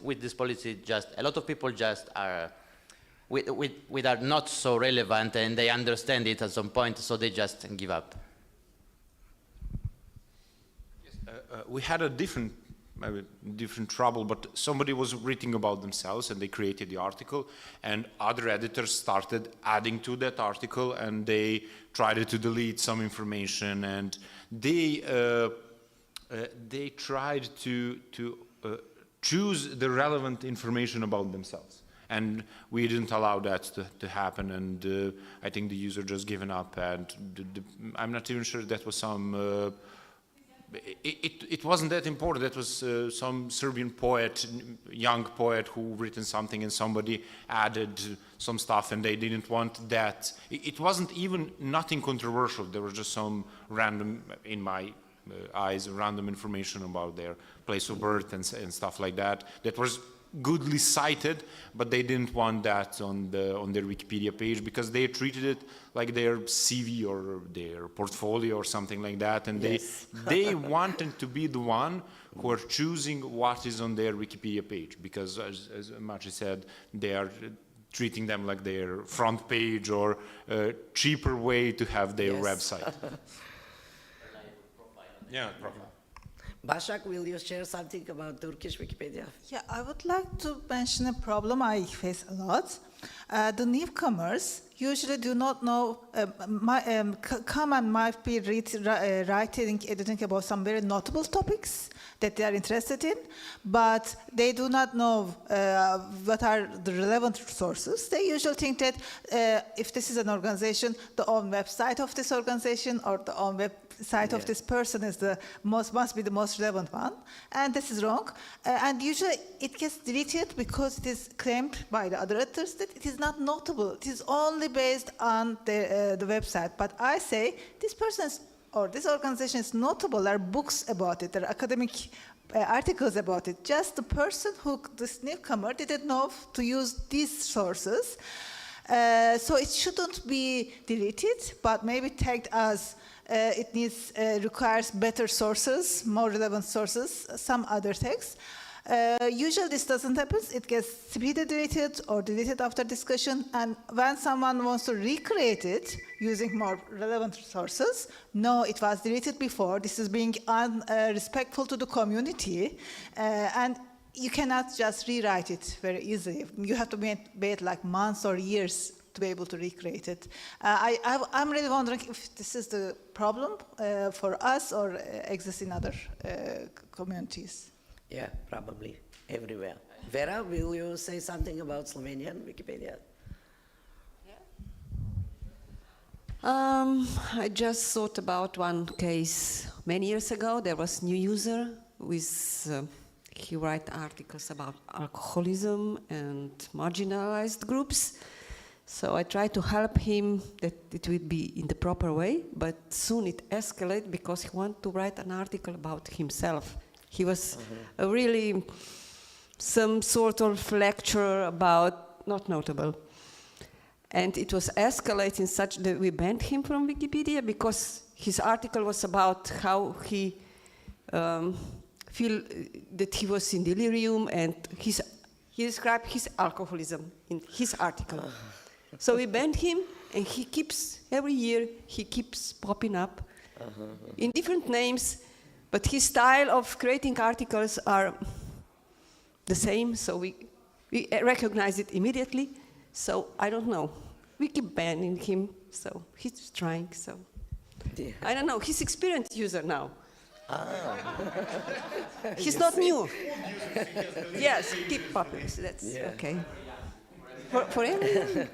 with this policy, just a lot of people just are, are not so relevant and they understand it at some point, so they just give up. Yes, we had a different trouble, but somebody was writing about themselves and they created the article, and other editors started adding to that article, and they tried to delete some information, and they tried to choose the relevant information about themselves. And we didn't allow that to happen, and I think the user just given up, and I'm not even sure that was some it wasn't that important. That was some Serbian poet, young poet, who written something, and somebody added some stuff, and they didn't want that. It wasn't even nothing controversial. There was just some random, in my eyes, random information about their place of birth and stuff like that. That was goodly cited, but they didn't want that on their Wikipedia page because they treated it like their CV or their portfolio or something like that, and yes. they wanted to be the one who are choosing what is on their Wikipedia page, because as Maciej said, they are treating them like their front page or a cheaper way to have their website. Yeah, profile. Başak, will you share something about Turkish Wikipedia? Yeah, I would like to mention a problem I face a lot. The newcomers usually do not know, come and might be writing, editing about some very notable topics that they are interested in, but they do not know what are the relevant sources. They usually think that if this is an organization, the own website of this organization or the own website of this person is must be the most relevant one, and this is wrong. And usually it gets deleted because it is claimed by the other editors that it is not notable. It is only based on the website. But I say this person or this organization is notable. There are books about it. There are academic articles about it. Just the person this newcomer didn't know to use these sources. So it shouldn't be deleted, but maybe tagged as it requires better sources, more relevant sources, some other tags. Usually this doesn't happen. It gets speedily deleted or deleted after discussion, and when someone wants to recreate it using more relevant sources, no, it was deleted before. This is being unrespectful to the community, and you cannot just rewrite it very easily. You have to wait like months or years to be able to recreate it. I'm really wondering if this is the problem for us or exists in other communities. Yeah, probably everywhere. Vera, will you say something about Slovenian Wikipedia? I just thought about one case many years ago. There was a new user he write articles about alcoholism and marginalized groups. So I tried to help him that it would be in the proper way, but soon it escalated because he wanted to write an article about himself. He was really some sort of lecturer about not notable. And it was escalating such that we banned him from Wikipedia because his article was about how he feel that he was in delirium, and he described his alcoholism in his article. So we banned him, and he keeps, every year, he keeps popping up in different names, but his style of creating articles are the same, so we recognize it immediately. So I don't know. We keep banning him, so he's trying, so. Yeah. I don't know, he's experienced user now. He's not new. Yes, keep popping, so that's okay. for everyone.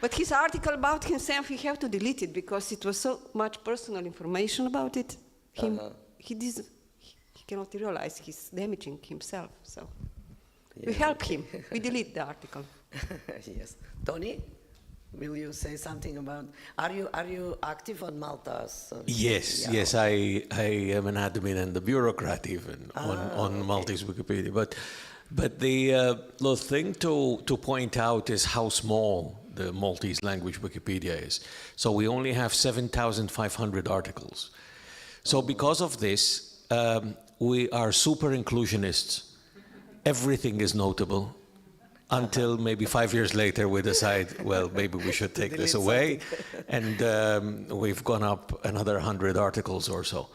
But his article about himself, he had to delete it because it was so much personal information about it. He cannot realize he's damaging himself. So we help him. We delete the article. Yes. Tony, will you say something about? Are you active on Malta's? Yes, yes. I am an admin and a bureaucrat even on Maltese Wikipedia. But the thing to point out is how small the Maltese language Wikipedia is. So we only have 7,500 articles. So because of this, we are super inclusionists. Everything is notable until maybe 5 years later we decide, well, maybe we should take this away. And we've gone up another 100 articles or so.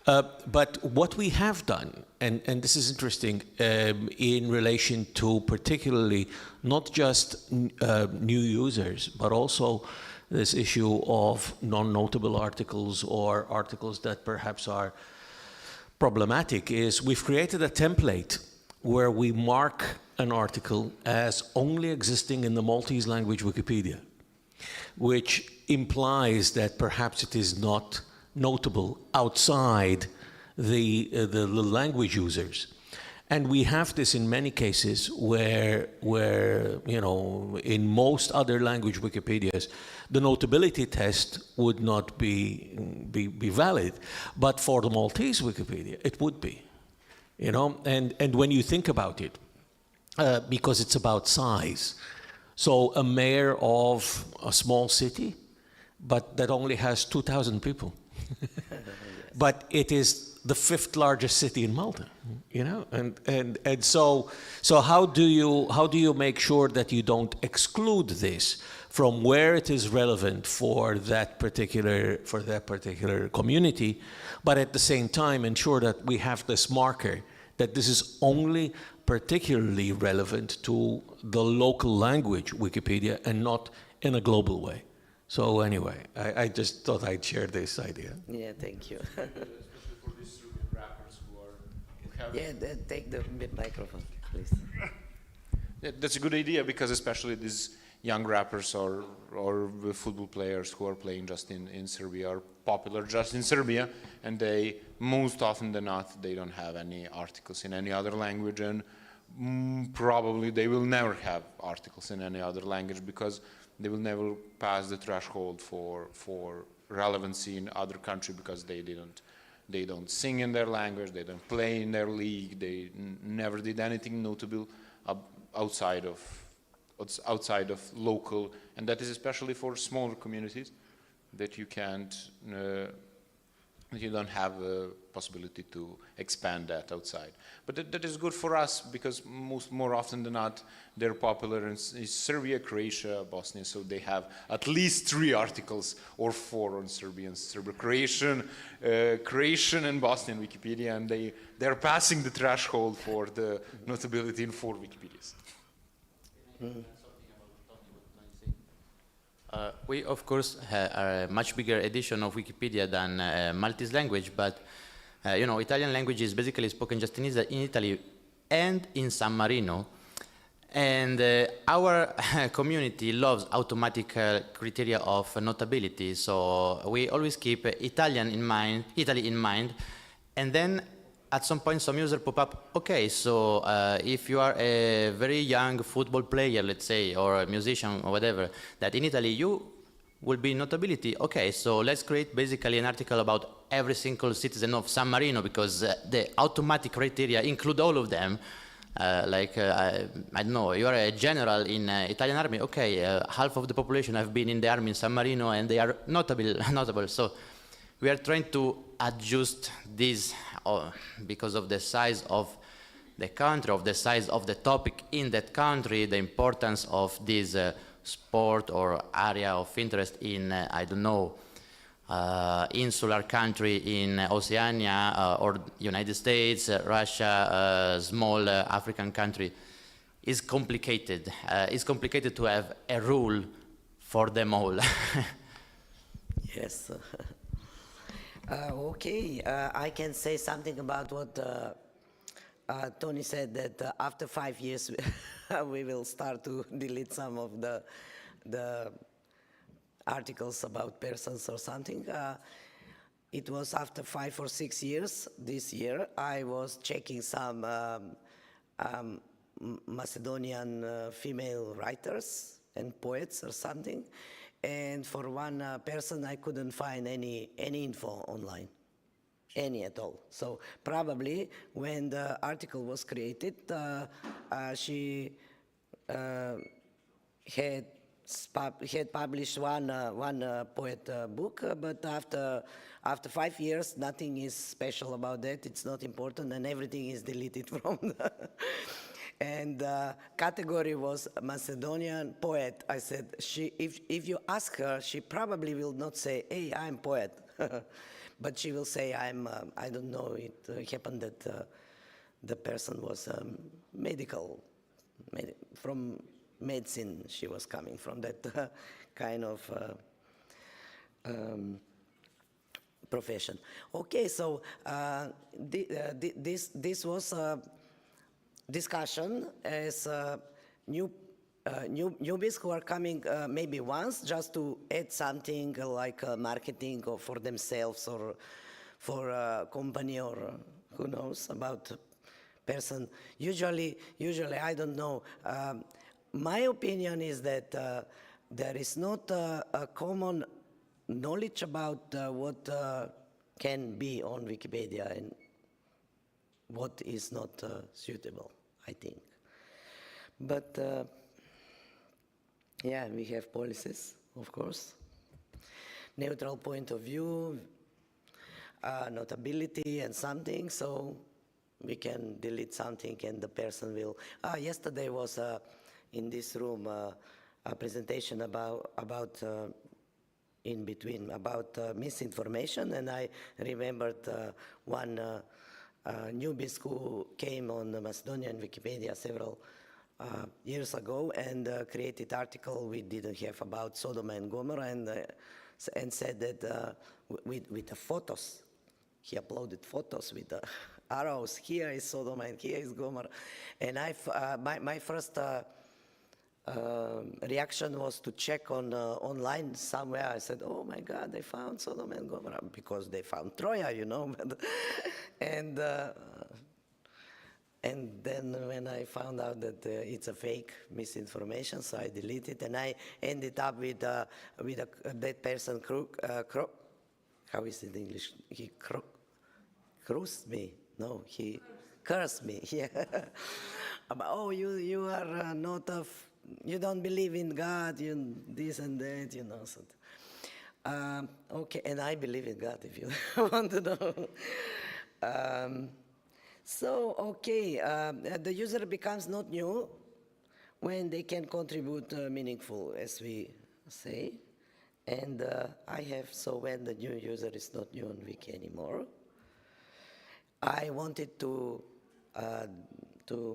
But what we have done, and this is interesting, in relation to particularly not just new users, but also this issue of non-notable articles or articles that perhaps are problematic, is we've created a template where we mark an article as only existing in the Maltese language Wikipedia, which implies that perhaps it is not notable outside the language users. And we have this in many cases where you know, in most other language Wikipedias, the notability test would not be valid. But for the Maltese Wikipedia, it would be. You know, and when you think about it, because it's about size. So a mayor of a small city, but that only has 2,000 people. But it is the 5th largest city in Malta, you know, and so how do you make sure that you don't exclude this from where it is relevant for that particular community, but at the same time ensure that we have this marker that this is only particularly relevant to the local language Wikipedia and not in a global way. So anyway, I just thought I'd share this idea. Yeah, thank you. Especially for these rappers who have... Yeah, take the microphone, please. Yeah, that's a good idea, because especially these young rappers or football players who are playing just in Serbia are popular just in Serbia, and they, most often than not, they don't have any articles in any other language, and probably they will never have articles in any other language because they will never pass the threshold for relevancy in other country, because they don't sing in their language, they don't play in their league, they never did anything notable outside of local, and that is especially for smaller communities that you can't, that you don't have a possibility to expand that outside. But that is good for us, because more often than not, they're popular in Serbia, Croatia, Bosnia, so they have at least 3 articles or 4 on Serbian, Croatian and Bosnian Wikipedia, and they're passing the threshold for the notability in 4 Wikipedias. We, of course, are a much bigger edition of Wikipedia than Maltese language, but you know, Italian language is basically spoken just in Italy and in San Marino. And our community loves automatic criteria of notability, so we always keep Italy in mind, and then at some point some user pop up, okay, so if you are a very young football player, let's say, or a musician or whatever, that in Italy you will be notability, okay, so let's create basically an article about every single citizen of San Marino, because the automatic criteria include all of them. I don't know, you are a general in Italian army, okay, half of the population have been in the army in San Marino and they are notable. So we are trying to adjust this because of the size of the country, of the size of the topic in that country, the importance of this sport or area of interest in, I don't know, insular country in Oceania or United States, Russia, small African country, is complicated. It's complicated to have a rule for them all. Yes. Okay, I can say something about what Tony said that after 5 years we will start to delete some of the articles about persons or something. It was after 5 or 6 years this year. I was checking some Macedonian female writers and poets or something, and for one person I couldn't find any info online. Any at all. So probably when the article was created, she had published one poet book, but after 5 years, nothing is special about that. It's not important, and everything is deleted from the and category was Macedonian poet. I said, if you ask her, she probably will not say, hey, I'm poet. But she will say, I don't know, it happened that the person was from medicine, she was coming from that kind of profession. Okay, so this was a discussion as newbies who are coming maybe once just to add something like marketing or for themselves or for a company or who knows about person. Usually I don't know. My opinion is that there is not a common knowledge about what can be on Wikipedia and what is not suitable, I think. But yeah, we have policies, of course. Neutral point of view, notability and something, so we can delete something and the person will... yesterday was in this room a presentation about in between, about misinformation, and I remembered one newbies who came on the Macedonian Wikipedia several years ago and created article we didn't have about Sodom and Gomorrah and said that with the photos, he uploaded photos with the arrows, here is Sodom and here is Gomorrah. And my first reaction was to check on online somewhere. I said, oh my God, they found Sodom and Gomorrah, because they found Troya, you know. And then when I found out that it's a fake misinformation, so I deleted, and I ended up with that person, how is it in English? He cursed me. No, he cursed me. Yeah. Oh, you are not you don't believe in God, you this and that, you know. So, okay, and I believe in God, if you want to know. So, okay, the user becomes not new when they can contribute meaningful, as we say. And so when the new user is not new on Wiki anymore, I wanted to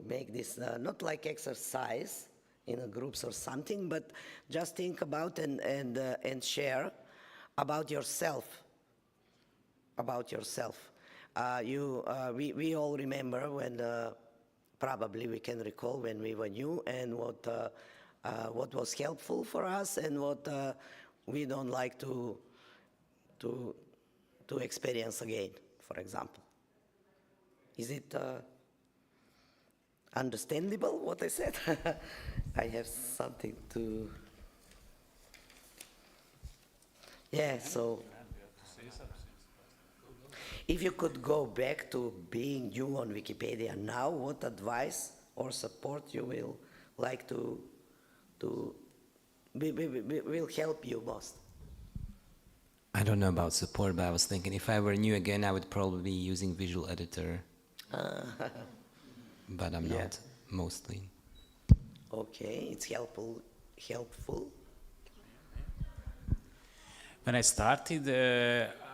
make this not like exercise in a groups or something, but just think about and share about yourself. About yourself. We all remember when, probably we can recall when we were new and what was helpful for us and what we don't like to experience again, for example. Is it understandable what I said? I have something to... Yeah, so... If you could go back to being new on Wikipedia now, what advice or support you will like will help you most? I don't know about support, but I was thinking if I were new again, I would probably be using Visual Editor. But I'm not, mostly. Okay, it's helpful. When I started,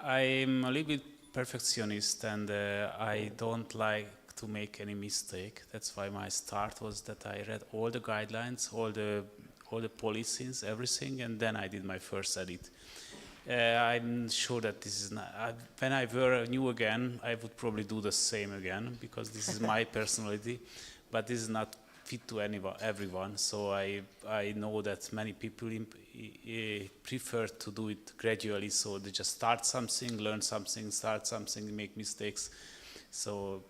I'm a little bit perfectionist and I don't like to make any mistake. That's why my start was that I read all the guidelines, all the policies, everything, and then I did my first edit. I'm sure that this is not, when I were new again, I would probably do the same again, because this is my personality, but this is not fit to everyone. So I know that many people prefer to do it gradually, so they just start something, learn something, start something, make mistakes. So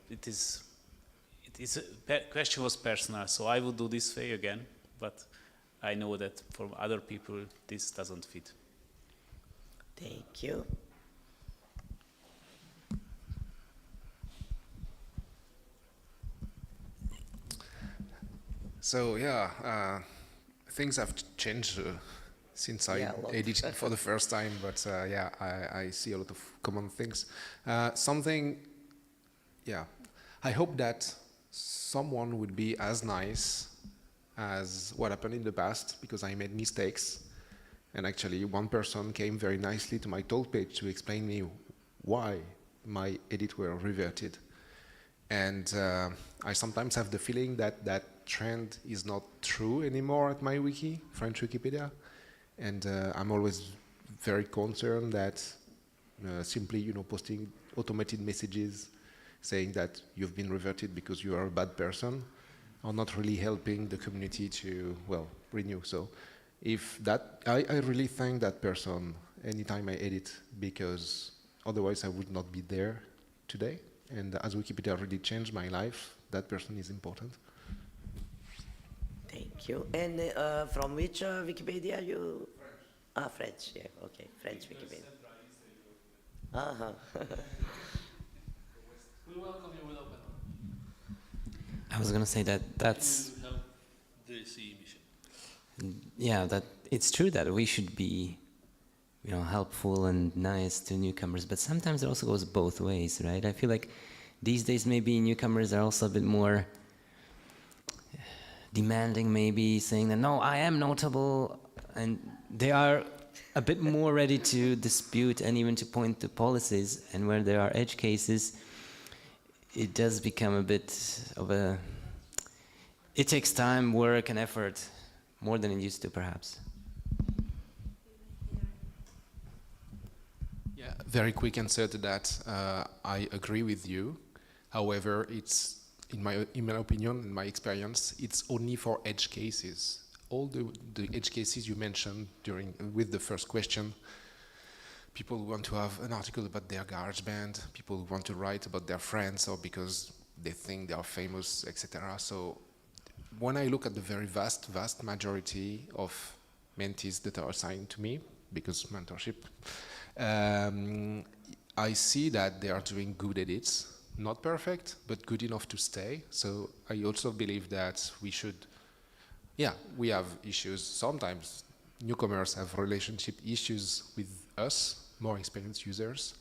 question was personal, so I would do this way again, but I know that for other people this doesn't fit. Thank you. So yeah, things have changed since I edited for the first time, but yeah, I see a lot of common things. I hope that someone would be as nice as what happened in the past, because I made mistakes. And actually, one person came very nicely to my talk page to explain me why my edits were reverted. And I sometimes have the feeling that that trend is not true anymore at my wiki, French Wikipedia. And I'm always very concerned that simply, posting automated messages saying that you've been reverted because you are a bad person are not really helping the community to, renew. So if that, I really thank that person anytime I edit, because otherwise I would not be there today. And as Wikipedia really changed my life, that person is important. Thank you. And from which Wikipedia you? French. French, yeah, okay, French Wikipedia. We welcome you with open arms. I was going to say that's... You help the CEE mission. Yeah, that it's true that we should be, helpful and nice to newcomers, but sometimes it also goes both ways, right? I feel like these days maybe newcomers are also a bit more demanding, maybe saying that, no, I am notable, and they are a bit more ready to dispute and even to point to policies, and where there are edge cases, it does become a bit of a... It takes time, work, and effort, more than it used to, perhaps. Yeah, very quick answer to that. I agree with you. However, it's, in my opinion, in my experience, it's only for edge cases. All the edge cases you mentioned with the first question, people who want to have an article about their garage band, people who want to write about their friends or because they think they are famous, etc. So when I look at the very vast majority of mentees that are assigned to me, because mentorship, I see that they are doing good edits, not perfect, but good enough to stay. So I also believe that we should, we have issues. Sometimes newcomers have relationship issues with us, more experienced users,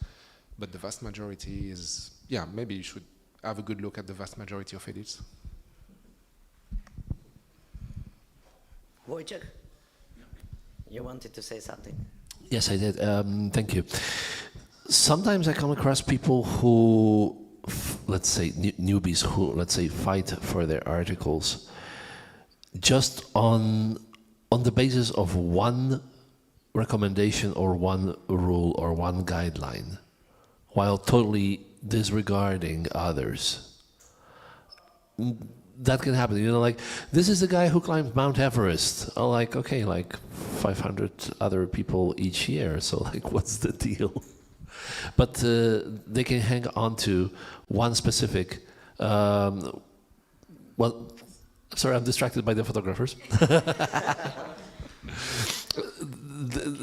but the vast majority is, maybe you should have a good look at the vast majority of edits. Wojciech, you wanted to say something? Yes, I did. Thank you. Sometimes I come across people who, let's say, newbies who, let's say, fight for their articles just on the basis of one recommendation or one rule or one guideline, while totally disregarding others. That can happen, like, this is the guy who climbed Mount Everest. Like, okay, like 500 other people each year, so like, what's the deal? But they can hang on to one specific, sorry, I'm distracted by the photographers.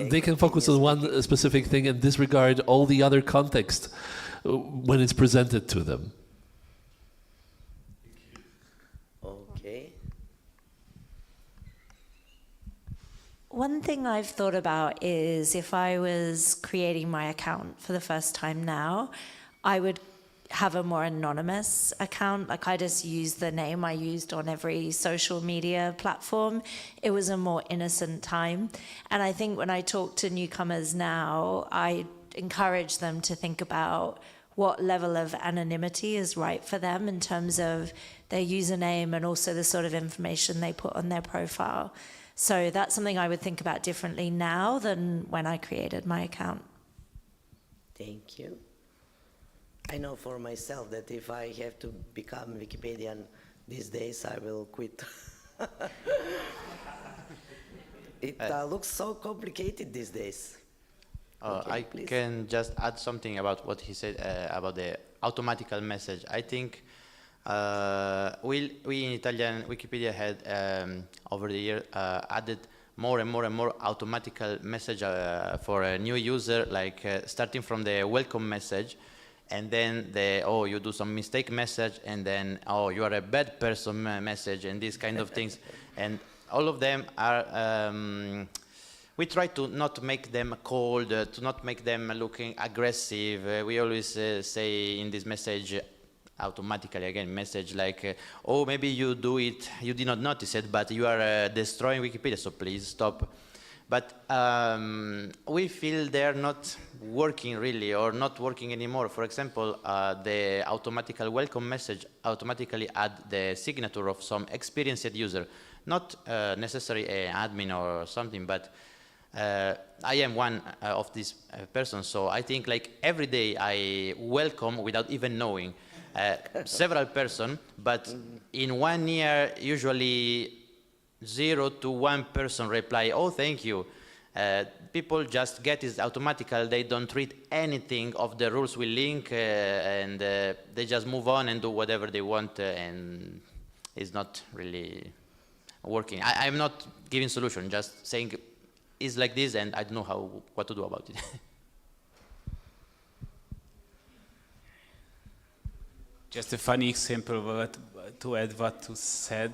They can focus on one specific thing and disregard all the other context when it's presented to them. Okay. One thing I've thought about is if I was creating my account for the first time now, I would have a more anonymous account. Like, I just use the name I used on every social media platform. It was a more innocent time. And I think when I talk to newcomers now, I encourage them to think about what level of anonymity is right for them in terms of their username and also the sort of information they put on their profile. So that's something I would think about differently now than when I created my account. Thank you. I know for myself that if I have to become Wikipedian these days, I will quit. It looks so complicated these days. I can just add something about what he said about the automatical message. I think we in Italian Wikipedia had over the year added more and more automatical message for a new user, like starting from the welcome message, and then the you do some mistake message, and then you are a bad person message, and these kind of things, and all of them are. We try to not make them cold, to not make them looking aggressive. We always say in this message, automatically again, message like, maybe you do it, you did not notice it, but you are destroying Wikipedia, so please stop. But we feel they're not working really, or not working anymore. For example, the automatical welcome message automatically add the signature of some experienced user, not necessarily an admin or something, but I am one of these persons, so I think like every day I welcome without even knowing several persons, but in 1 year usually 0 to 1 person reply, thank you. People just get it automatical, they don't read anything of the rules we link, and they just move on and do whatever they want, and it's not really working. I'm not giving solution, just saying it's like this, and I don't know what to do about it. Just a funny example to add what to said,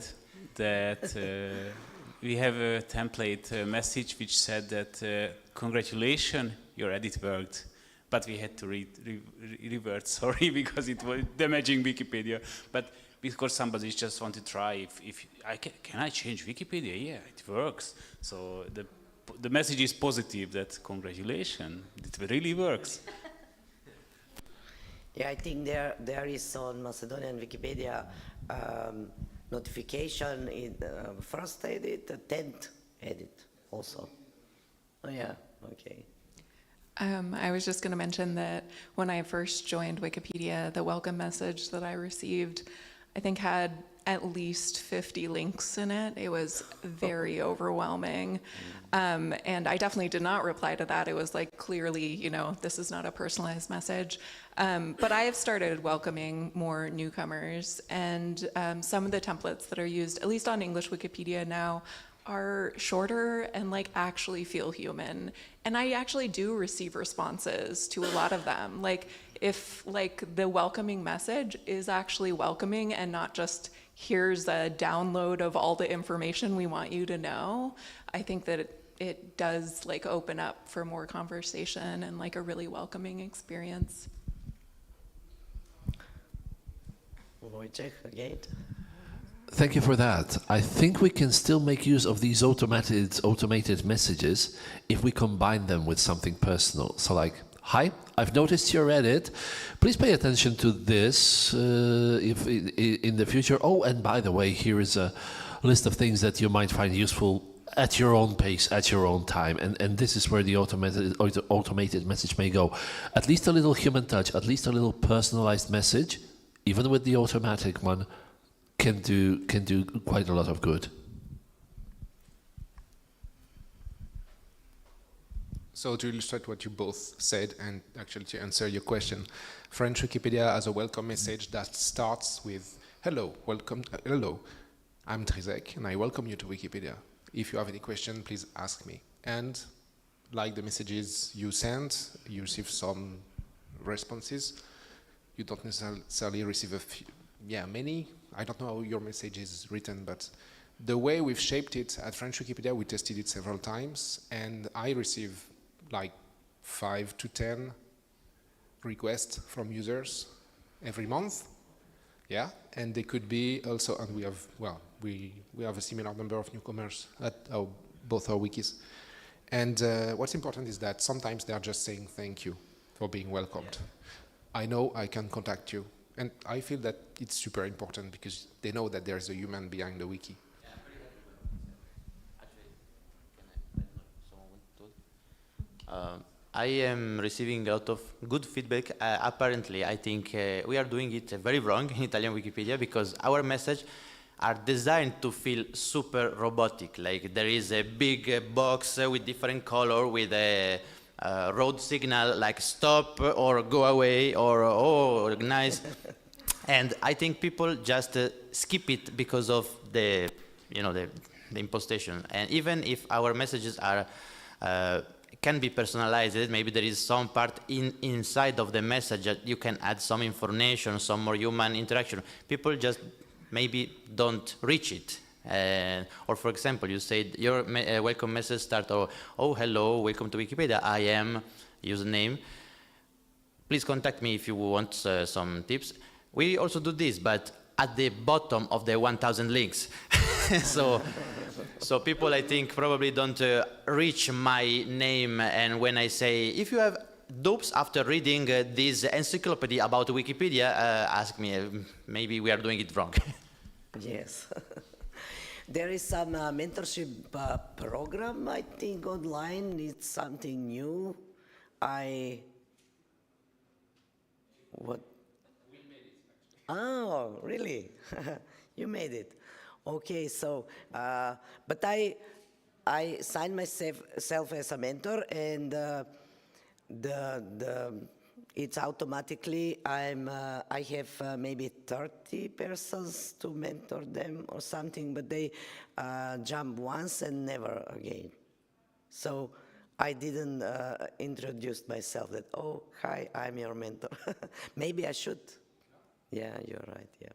that we have a template message which said that congratulations, your edit worked, but we had to revert, sorry, because it was damaging Wikipedia. But because somebody just want to try if can I change Wikipedia? Yeah, it works. So the message is positive, that congratulations, it really works. Yeah, I think there is on Macedonian Wikipedia notification in first edit, 10th edit also. Oh yeah, okay. I was just going to mention that when I first joined Wikipedia, the welcome message that I received, I think had at least 50 links in it. It was very overwhelming. And I definitely did not reply to that. It was like, clearly, this is not a personalized message. But I have started welcoming more newcomers, and some of the templates that are used, at least on English Wikipedia now, are shorter and like actually feel human. And I actually do receive responses to a lot of them. Like if like the welcoming message is actually welcoming and not just here's a download of all the information we want you to know, I think that it does like open up for more conversation and like a really welcoming experience. Wojciech, again. Thank you for that. I think we can still make use of these automated messages if we combine them with something personal. So like, hi, I've noticed your edit. Please pay attention to this if in the future. Oh, and by the way, here is a list of things that you might find useful at your own pace, at your own time. And this is where the automated message may go. At least a little human touch, at least a little personalized message, even with the automatic one, can do quite a lot of good. So to illustrate what you both said, and actually to answer your question, French Wikipedia has a welcome message that starts with, hello, welcome, hello, I'm Trizek, and I welcome you to Wikipedia. If you have any question, please ask me. And like the messages you send, you receive some responses. You don't necessarily receive many. I don't know how your message is written, but the way we've shaped it at French Wikipedia, we tested it several times, and I receive like 5 to 10 requests from users every month. Yeah, and they could be also, and we have a similar number of newcomers at both our wikis. And what's important is that sometimes they are just saying thank you for being welcomed. I know I can contact you. And I feel that it's super important because they know that there's a human behind the wiki. I am receiving a lot of good feedback. Apparently, I think we are doing it very wrong in Italian Wikipedia because our messages are designed to feel super robotic. Like there is a big box with different color with a road signal like stop or go away or oh nice. And I think people just skip it because of the impostation. And even if our messages are can be personalized, maybe there is some part inside of the message that you can add some information, some more human interaction. People just maybe don't reach it. Or for example, you said your welcome message start, oh hello, welcome to Wikipedia, I am username. Please contact me if you want some tips. We also do this, but at the bottom of the 1,000 links. So people, I think, probably don't reach my name. And when I say, if you have doubts after reading this encyclopedia about Wikipedia, ask me. Maybe we are doing it wrong. Yes. There is some mentorship program, I think, online. It's something new. What? Oh, really? You made it. Okay, so, but I signed myself as a mentor, and it's automatically I have maybe 30 persons to mentor them or something, but they jump once and never again. So I didn't introduce myself that, oh, hi, I'm your mentor. Maybe I should. Yeah, you're right, yeah.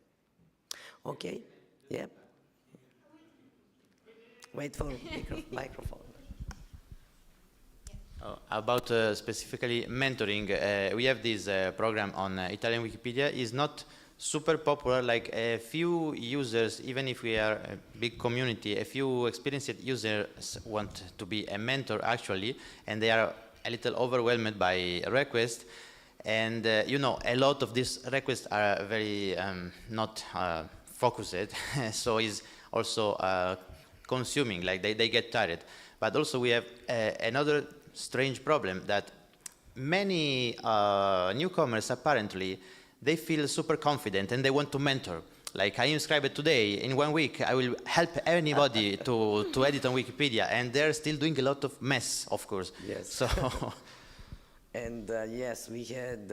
Okay, yeah. Wait for microphone. About specifically mentoring, we have this program on Italian Wikipedia. It's not super popular, like a few users, even if we are a big community, a few experienced users want to be a mentor actually, and they are a little overwhelmed by requests. And you know, a lot of these requests are very not focused, so it's also consuming, like they get tired. But also we have another strange problem that many newcomers apparently, they feel super confident and they want to mentor. Like I inscribed today, in 1 week I will help anybody to edit on Wikipedia, and they're still doing a lot of mess, of course. Yes. So. And yes, we had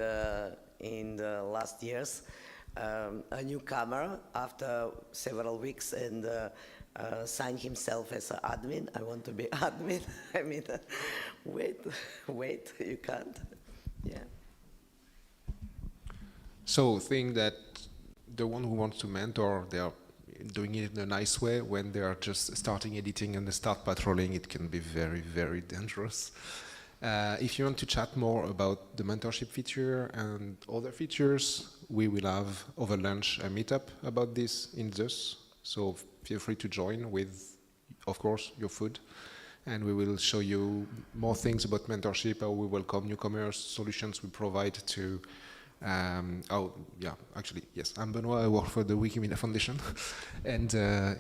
in the last years a newcomer after several weeks and signed himself as an admin. I want to be admin. I mean, wait, you can't. Yeah. So think that the one who wants to mentor, they are doing it in a nice way. When they are just starting editing and they start patrolling, it can be very, very dangerous. If you want to chat more about the mentorship feature and other features, we will have over lunch a meetup about this in Zeus. So feel free to join with, of course, your food. And we will show you more things about mentorship, how we welcome newcomers, solutions we provide to... yes, I'm Benoit, I work for the Wikimedia Foundation. And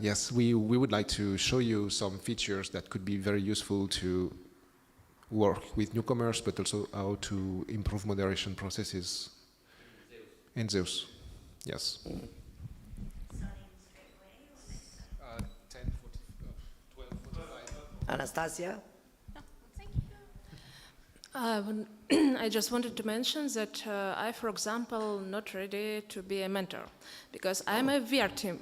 yes, we would like to show you some features that could be very useful to work with newcomers, but also how to improve moderation processes in Zeus. Yes. 10:45. Anastasia? I just wanted to mention that I, for example, not ready to be a mentor because I'm a VRT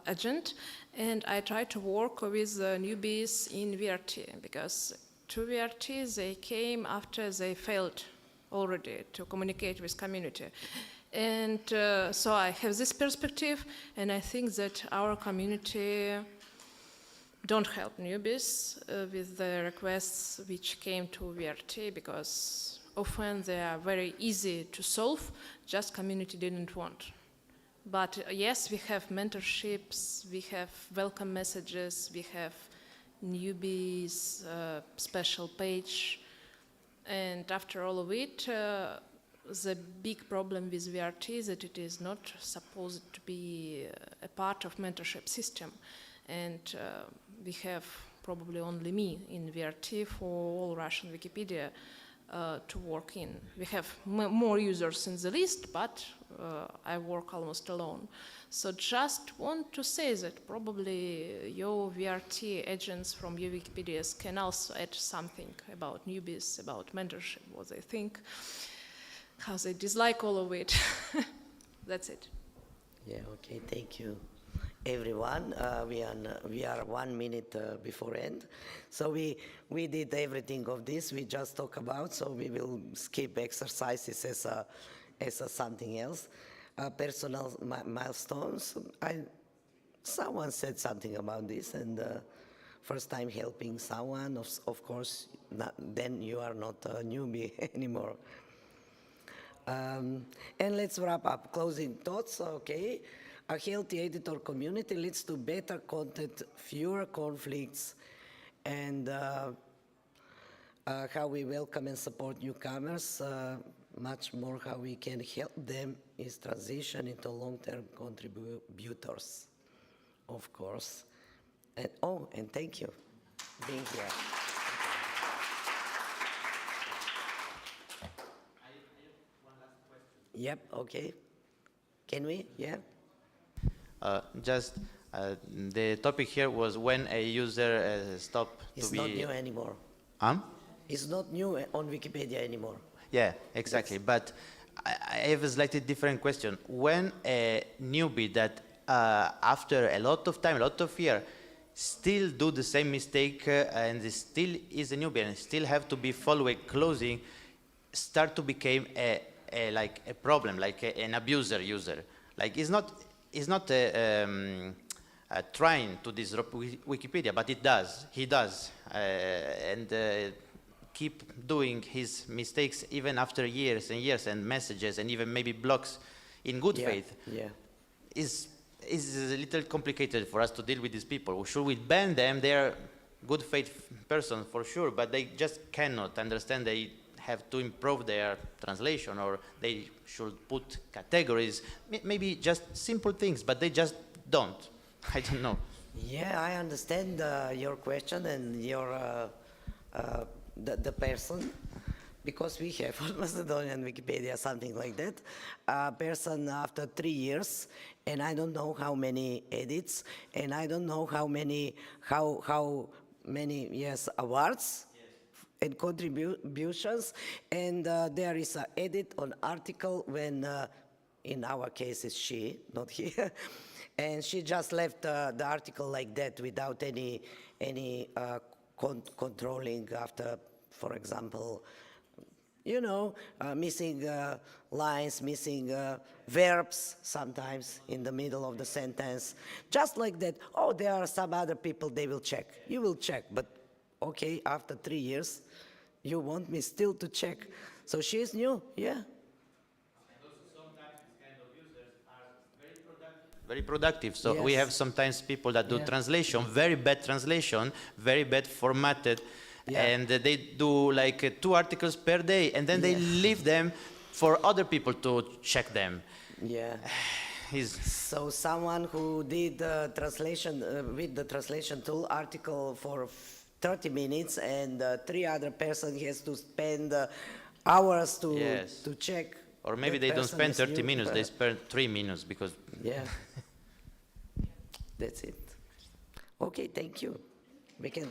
agent, and I try to work with newbies in VRT because to VRT they came after they failed already to communicate with community. And so I have this perspective, and I think that our community don't help newbies with the requests which came to VRT because often they are very easy to solve, just community didn't want. But yes, we have mentorships, we have welcome messages, we have newbies, special page, and after all of it, the big problem with VRT is that it is not supposed to be a part of mentorship system. And we have probably only me in VRT for all Russian Wikipedia. to work in. We have more users in the list, but I work almost alone. So just want to say that probably your VRT agents from your Wikipedias can also add something about newbies, about mentorship, what they think, how they dislike all of it. That's it. Yeah, okay, thank you, everyone. We are 1 minute before end. So we did everything of this we just talked about, so we will skip exercises as something else. Personal milestones. Someone said something about this, and first time helping someone, of course, then you are not a newbie anymore. And let's wrap up. Closing thoughts, okay. A healthy editor community leads to better content, fewer conflicts, and how we welcome and support newcomers, much more how we can help them is transition into long-term contributors, of course. And thank you for being here. Yep, okay. Can we? Yeah. The topic here was when a user stops to be... It's not new anymore. It's not new on Wikipedia anymore. Yeah, exactly. But I have a slightly different question. When a newbie that after a lot of time, a lot of year, still do the same mistake and still is a newbie and still have to be following closing, start to become like a problem, like an abuser user. Like it's not trying to disrupt Wikipedia, but it does. He does, and keep doing his mistakes even after years and years and messages and even maybe blocks in good faith. Yeah. Is a little complicated for us to deal with these people. Should we ban them? They are good faith persons for sure, but they just cannot understand they have to improve their translation, or they should put categories, maybe just simple things, but they just don't. I don't know. Yeah, I understand your question and your the person, because we have on Macedonian Wikipedia something like that. A person after 3 years, and I don't know how many edits, and I don't know how many awards and contributions, and there is an edit on article when, in our case, it's she, not he, and she just left the article like that without any controlling after, for example, missing lines, missing verbs sometimes in the middle of the sentence, just like that. Oh, there are some other people, they will check. You will check, but okay, after 3 years, you want me still to check. So she's new, yeah. And also sometimes these kind of users are very productive. So Yes. we have sometimes people that do translation, very bad formatted, and they do like 2 articles per day, and then they leave them for other people to check them. Yeah. So someone who did translation with the translation tool article for 30 minutes, and 3 other person has to spend hours to check. Or maybe they don't spend 30 minutes, they spend 3 minutes because... Yeah. That's it. Okay, thank you. We can...